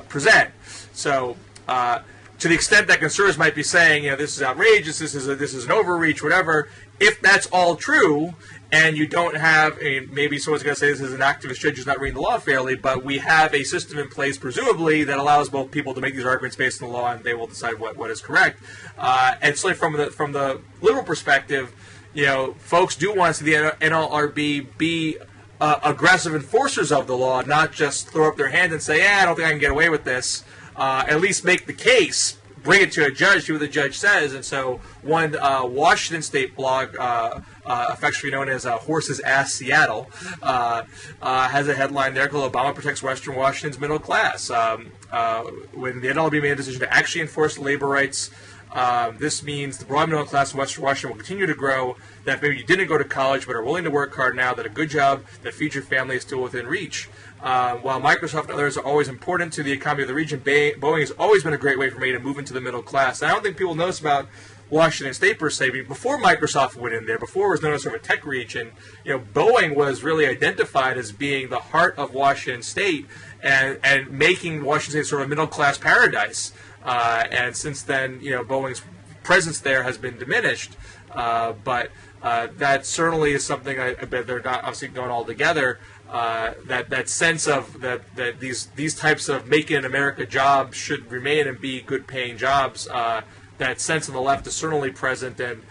present. So to the extent that conservatives might be saying, this is outrageous, this is an overreach, whatever, if that's all true, and you don't have maybe someone's going to say this is an activist judge who's not reading the law fairly, but we have a system in place, presumably, that allows both people to make these arguments based on the law, and they will decide what is correct. And so from the liberal perspective, folks do want to see the NLRB be aggressive enforcers of the law, not just throw up their hand and say, I don't think I can get away with this. At least make the case, bring it to a judge, see what the judge says. And so one Washington State blog, affectionately known as Horse's Ass Seattle, has a headline there called "Obama Protects Western Washington's Middle Class." When the NLRB made a decision to actually enforce labor rights, this means the broad middle class in Western Washington will continue to grow, that maybe you didn't go to college but are willing to work hard now, that a good job that feeds your family is still within reach. While Microsoft and others are always important to the economy of the region, Boeing has always been a great way for me to move into the middle class. And I don't think people know this about Washington State per se. Before Microsoft went in there, before it was known as sort of a tech region, Boeing was really identified as being the heart of Washington State and making Washington State sort of a middle class paradise. And since then, Boeing's presence there has been diminished. But that certainly is something I bet they're not obviously going all together. That sense of that these types of make in America jobs should remain and be good paying jobs. That sense on the left is certainly present, and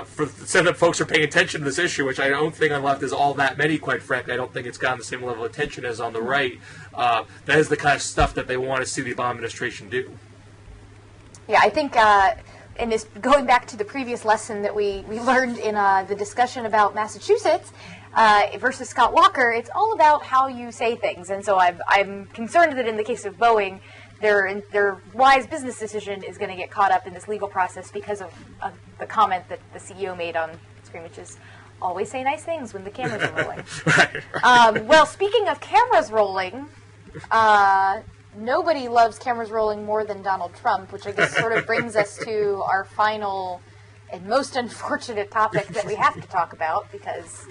for the sense that folks are paying attention to this issue, which I don't think on the left is all that many, quite frankly. I don't think it's gotten the same level of attention as on the right. That is the kind of stuff that they want to see the Obama administration do. Yeah, I think, and this going back to the previous lesson that we learned in the discussion about Massachusetts versus Scott Walker, it's all about how you say things. And so I'm concerned that in the case of Boeing, their wise business decision is going to get caught up in this legal process because of the comment that the CEO made on screen, which is always say nice things when the cameras are rolling. Right. Well, speaking of cameras rolling, nobody loves cameras rolling more than Donald Trump, which I guess sort of brings us to our final and most unfortunate topic that we have to talk about because,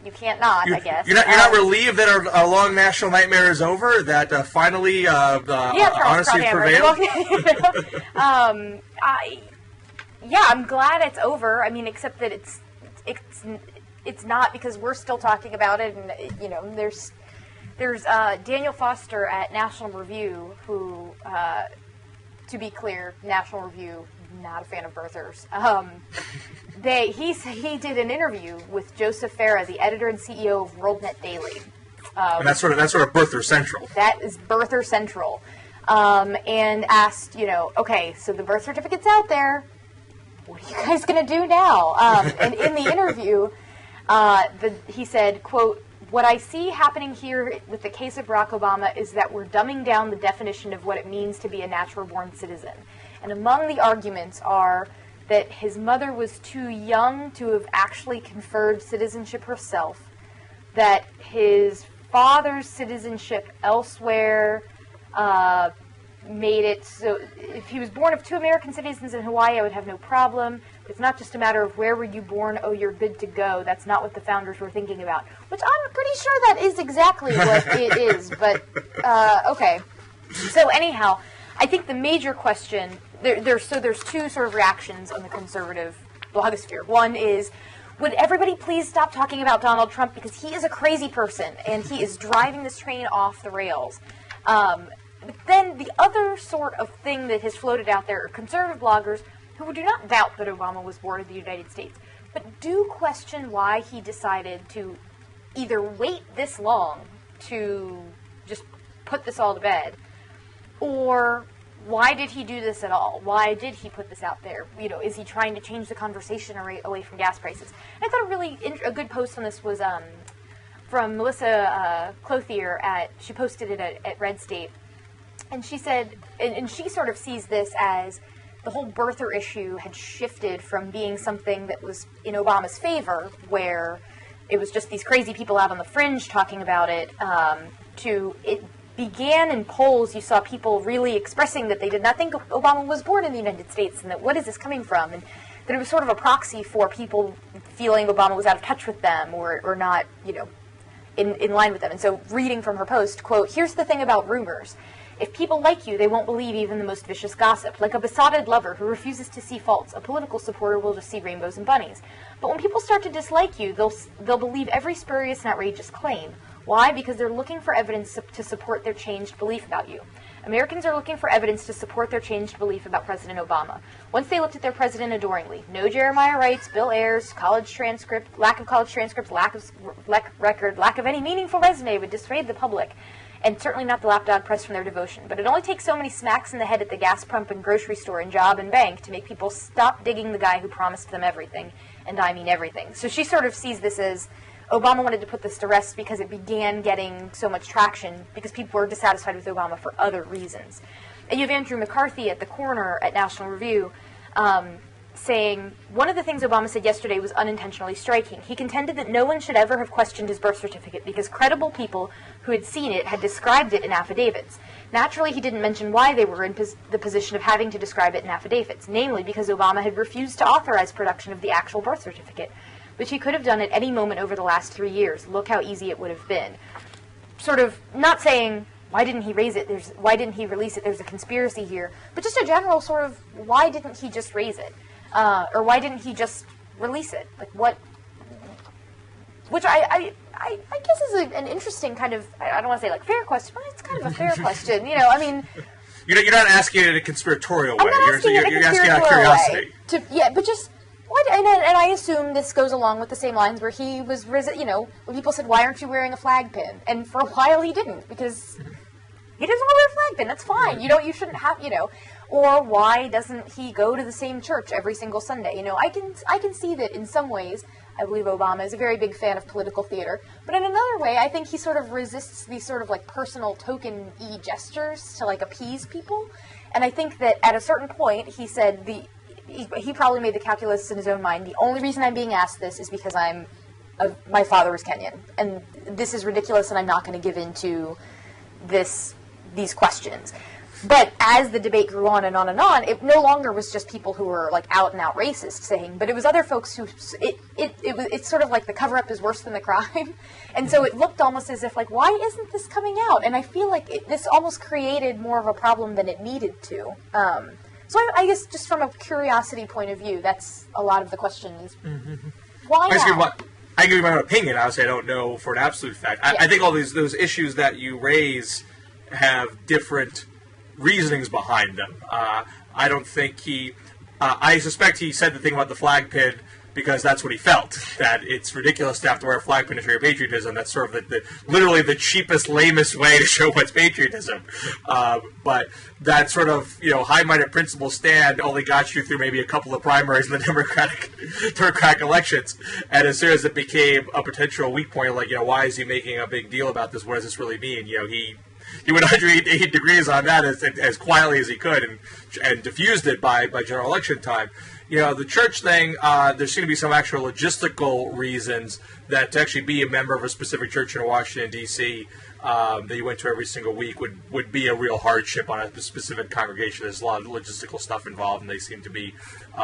You can't not, I guess. You're not relieved that our long national nightmare is over, that finally honesty prevailed? I'm glad it's over. I mean, except that it's not, because we're still talking about it, and there's Daniel Foster at National Review, who, to be clear, National Review, not a fan of birthers. He did an interview with Joseph Farah, the editor and CEO of WorldNet Daily. And that's sort of Birther Central. That is Birther Central. And asked, okay, so the birth certificate's out there. What are you guys going to do now? And in the interview, he said, quote, "What I see happening here with the case of Barack Obama is that we're dumbing down the definition of what it means to be a natural-born citizen. And among the arguments are that his mother was too young to have actually conferred citizenship herself, that his father's citizenship elsewhere made it so if he was born of 2 American citizens in Hawaii, I would have no problem. It's not just a matter of where were you born, oh, you're good to go. That's not what the founders were thinking about." Which I'm pretty sure that is exactly what it is, but okay. So anyhow, I think the major question, there's 2 sort of reactions on the conservative blogosphere. One is, would everybody please stop talking about Donald Trump, because he is a crazy person and he is driving this train off the rails. But then the other sort of thing that has floated out there are conservative bloggers who do not doubt that Obama was born in the United States, but do question why he decided to either wait this long to just put this all to bed, or why did he do this at all? Why did he put this out there? Is he trying to change the conversation away from gas prices? And I thought a good post on this was from Melissa Clothier. She posted it at Red State. And she said, and she sort of sees this as the whole birther issue had shifted from being something that was in Obama's favor, where it was just these crazy people out on the fringe talking about it, to it began in polls. You saw people really expressing that they did not think Obama was born in the United States, and that what is this coming from? And that it was sort of a proxy for people feeling Obama was out of touch with them, or not, in line with them. And so reading from her post, quote, "Here's the thing about rumors. If people like you, they won't believe even the most vicious gossip. Like a besotted lover who refuses to see faults, a political supporter will just see rainbows and bunnies. But when people start to dislike you, they'll believe every spurious and outrageous claim. Why? Because they're looking for evidence to support their changed belief about you. Americans are looking for evidence to support their changed belief about President Obama. Once they looked at their president adoringly, no Jeremiah Wrights, Bill Ayers, college transcript, lack of college transcripts, lack of record, lack of any meaningful resume would dissuade the public, and certainly not the lapdog press from their devotion. But it only takes so many smacks in the head at the gas pump and grocery store and job and bank to make people stop digging the guy who promised them everything, and I mean everything." So she sort of sees this as Obama wanted to put this to rest because it began getting so much traction, because people were dissatisfied with Obama for other reasons. And you have Andrew McCarthy at the corner at National Review saying, "One of the things Obama said yesterday was unintentionally striking. He contended that no one should ever have questioned his birth certificate because credible people who had seen it had described it in affidavits. Naturally, he didn't mention why they were in the position of having to describe it in affidavits, namely because Obama had refused to authorize production of the actual birth certificate, which he could have done at any moment over the last 3 years. Look how easy it would have been." Sort of not saying, why didn't he raise it? Why didn't he release it? There's a conspiracy here. But just a general sort of, why didn't he just raise it? Or why didn't he just release it? Like what? Which I guess is an interesting kind of, I don't want to say like fair question, but it's kind of a fair question. I mean, you're not asking it in a conspiratorial way. You're asking out of curiosity. But just what? And I assume this goes along with the same lines where he was, when people said, "Why aren't you wearing a flag pin?" And for a while he didn't, because he doesn't want to wear a flag pin. That's fine. You shouldn't have, Or why doesn't he go to the same church every single Sunday? I can see that in some ways. I believe Obama is a very big fan of political theater, but in another way, I think he sort of resists these sort of like personal token-y gestures to like appease people. And I think that at a certain point, he said he probably made the calculus in his own mind. The only reason I'm being asked this is because my father was Kenyan, and this is ridiculous, and I'm not going to give in to these questions. But as the debate grew on and on and on, it no longer was just people who were like out and out racist saying, but it was other folks who it's sort of like the cover up is worse than the crime, and so it looked almost as if like, why isn't this coming out? And I feel like this almost created more of a problem than it needed to. So I guess just from a curiosity point of view, that's a lot of the question is, why not? I give you my own opinion. Obviously, I don't know for an absolute fact. I think all those issues that you raise have different reasonings behind them. I don't think I suspect he said the thing about the flag pin because that's what he felt, that it's ridiculous to have to wear a flag pin to show your patriotism. That's sort of literally the cheapest, lamest way to show what's patriotism. But that sort of, high-minded principle stand only got you through maybe a couple of primaries in the Democratic elections. And as soon as it became a potential weak point, like, why is he making a big deal about this? What does this really mean? He went 180 degrees on that as quietly as he could and diffused it by general election time. The church thing, there seem to be some actual logistical reasons that to actually be a member of a specific church in Washington, D.C., that you went to every single week would be a real hardship on a specific congregation. There's a lot of logistical stuff involved, and they seem to be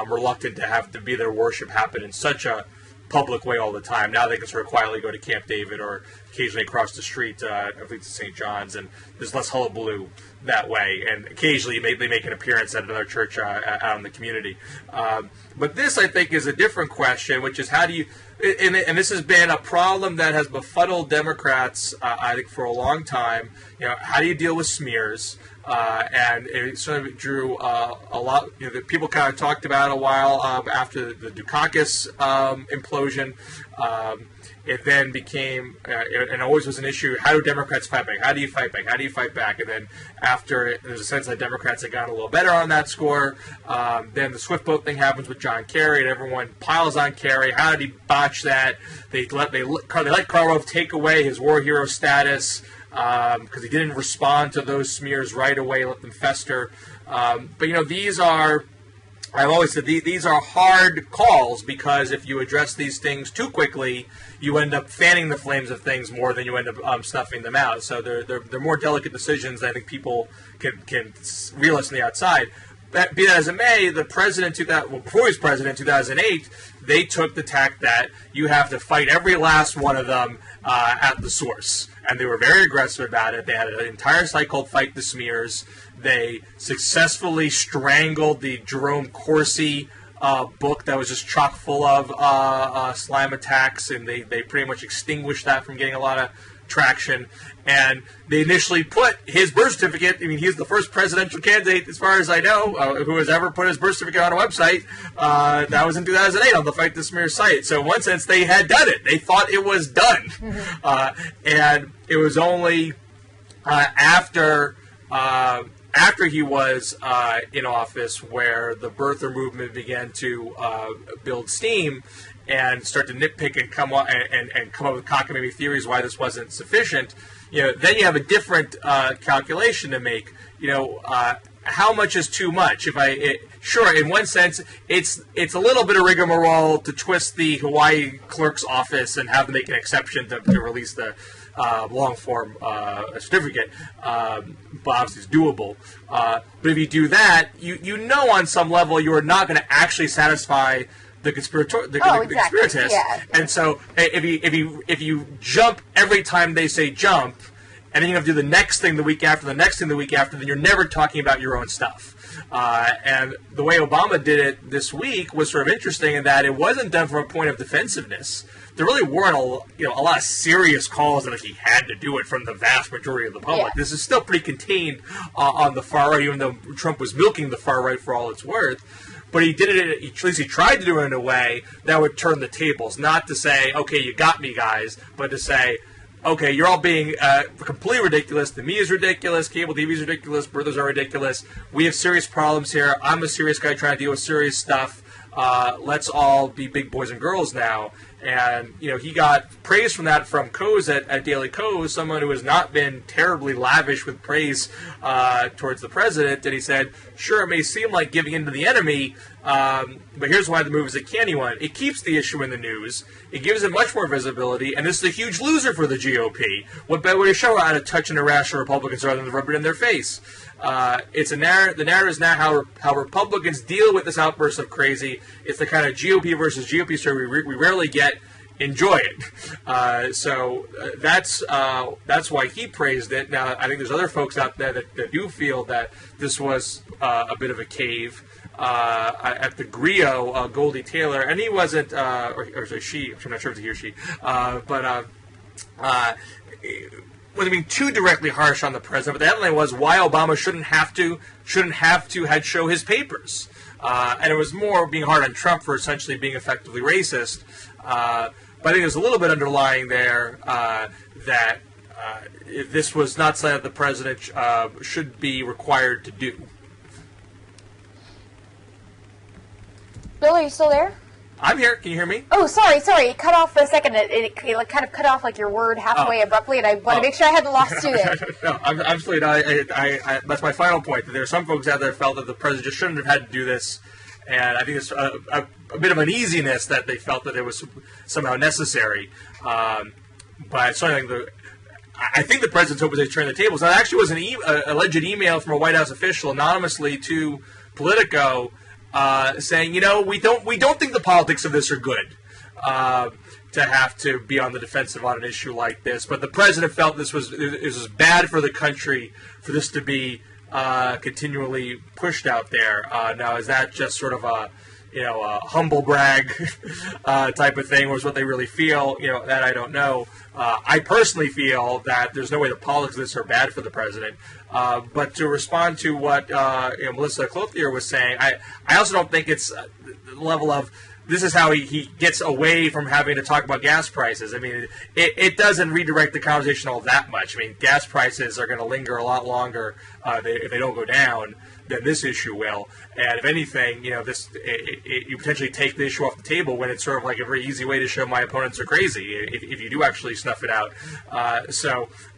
reluctant to have to be their worship happen in such a public way all the time. Now they can sort of quietly go to Camp David or occasionally across the street, I think to St. John's, and there's less hullabaloo that way. And occasionally they make an appearance at another church out in the community. But this, I think, is a different question, which is how do you, and this has been a problem that has befuddled Democrats, I think, for a long time. How do you deal with smears? And it sort of drew a lot. That people kind of talked about a while after the Dukakis implosion. It then became, and always was an issue, how do Democrats fight back? How do you fight back? How do you fight back? And then after, there's a sense that Democrats had gotten a little better on that score. Then the Swift boat thing happens with John Kerry, and everyone piles on Kerry. How did he botch that? They let Karl Rove take away his war hero status because he didn't respond to those smears right away, let them fester. But, these are... I've always said these are hard calls because if you address these things too quickly, you end up fanning the flames of things more than you end up snuffing them out. So they're more delicate decisions than I think people can realize from the outside. Be that as it may, the president, before he was president in 2008, they took the tack that you have to fight every last one of them at the source. And they were very aggressive about it. They had an entire site called Fight the Smears. They successfully strangled the Jerome Corsi book that was just chock full of slime attacks, and they pretty much extinguished that from getting a lot of traction. And they initially put his birth certificate, he's the first presidential candidate, as far as I know, who has ever put his birth certificate on a website. That was in 2008 on the Fight the Smear site. So in one sense, they had done it. They thought it was done. And it was only after he was in office where the birther movement began to build steam and start to nitpick and come up with cockamamie theories why this wasn't sufficient. Then you have a different calculation to make. How much is too much? Sure, in one sense, it's a little bit of rigmarole to twist the Hawaii clerk's office and have them make an exception to release the long-form certificate, but obviously it's doable. But if you do that, you know on some level you are not going to actually satisfy the conspiratist. Yeah. And so if you jump every time they say jump, and then you have to do the next thing the week after, the next thing the week after, then you're never talking about your own stuff. And the way Obama did it this week was sort of interesting in that it wasn't done from a point of defensiveness. There really weren't a lot of serious calls that he had to do it from the vast majority of the public. Yeah. This is still pretty contained on the far right, even though Trump was milking the far right for all it's worth. But he did it, at least he tried to do it in a way that would turn the tables. Not to say, okay, you got me, guys, but to say, okay, you're all being completely ridiculous. The media is ridiculous. Cable TV is ridiculous. Birthers are ridiculous. We have serious problems here. I'm a serious guy trying to deal with serious stuff. Let's all be big boys and girls now. And, he got praise from that from Coase at Daily Kos, someone who has not been terribly lavish with praise towards the president. And he said, sure, it may seem like giving in to the enemy, but here's why the move is a canny one. It keeps the issue in the news. It gives it much more visibility, and this is a huge loser for the GOP. What better way to show how to touch and harass Republicans rather than to rub it in their face? it's the narrative is now how Republicans deal with this outburst of crazy. It's the kind of GOP versus GOP story we rarely get. Enjoy it. So that's why he praised it. Now, I think there's other folks out there that do feel that this was a bit of a cave. At the Grio, Goldie Taylor, and he wasn't, or she, I'm not sure if it's he or she, wasn't being too directly harsh on the president, but the headline was why Obama shouldn't have to show his papers. And it was more being hard on Trump for essentially being effectively racist. But I think there's a little bit underlying there that if this was not something that the president should be required to do. Bill, are you still there? I'm here. Can you hear me? Oh, sorry. It cut off for a second. It kind of cut off like your word halfway abruptly, and I want to make sure I hadn't lost you there. No, I'm still. That's my final point. That there are some folks out there that felt that the president just shouldn't have had to do this, and I think it's a bit of uneasiness that they felt that it was somehow necessary. But so I think the president's hope was they turn the tables. Now, it actually was an alleged email from a White House official anonymously to Politico. Saying, we don't think the politics of this are good to have to be on the defensive on an issue like this. But the president felt this was bad for the country for this to be continually pushed out there. Now, is that just sort of a humble brag type of thing, or is what they really feel? That I don't know. I personally feel that there's no way the politics of this are bad for the president. But to respond to what Melissa Clothier was saying, I also don't think it's the level of this is how he gets away from having to talk about gas prices. I mean, it doesn't redirect the conversation all that much. I mean, gas prices are going to linger a lot longer if they don't go down than this issue will. And if anything, you potentially take the issue off the table when it's sort of like a very easy way to show my opponents are crazy if you do actually snuff it out.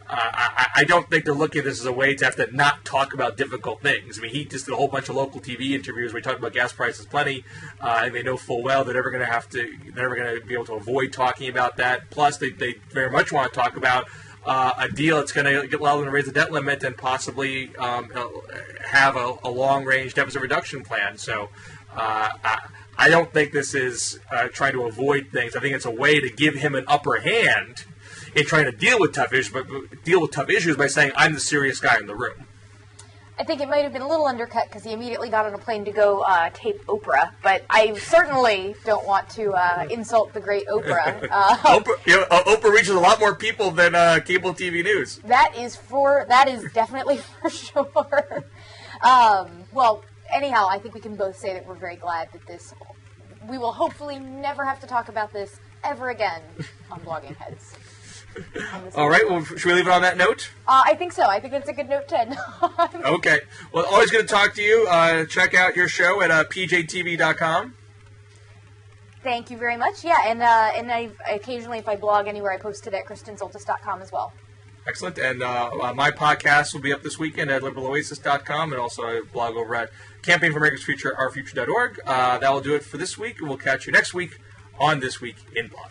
I don't think they're looking at this as a way to have to not talk about difficult things. I mean, he just did a whole bunch of local TV interviews where he talked about gas prices plenty, and they know full well they're never going to be able to avoid talking about that. Plus, they very much want to talk about a deal that's going to allow them to raise the debt limit and possibly have a long-range deficit reduction plan. So I don't think this is trying to avoid things. I think it's a way to give him an upper hand in trying to deal with tough issues by saying, I'm the serious guy in the room. I think it might have been a little undercut because he immediately got on a plane to go tape Oprah, but I certainly don't want to insult the great Oprah. Oprah reaches a lot more people than cable TV news. That is definitely for sure. Well, anyhow, I think we can both say that we're very glad that we will hopefully never have to talk about this ever again on Blogging Heads. All right. Well, should we leave it on that note? I think so. I think it's a good note to end on. Okay. Well, always good to talk to you. Check out your show at pjtv.com. Thank you very much. Yeah, and I occasionally, if I blog anywhere, I post it at KristenSoltis.com as well. Excellent. And my podcast will be up this weekend at liberaloasis.com, and also I blog over at Campaign for America's Future, ourfuture.org. That will do it for this week, and we'll catch you next week on This Week in Blog.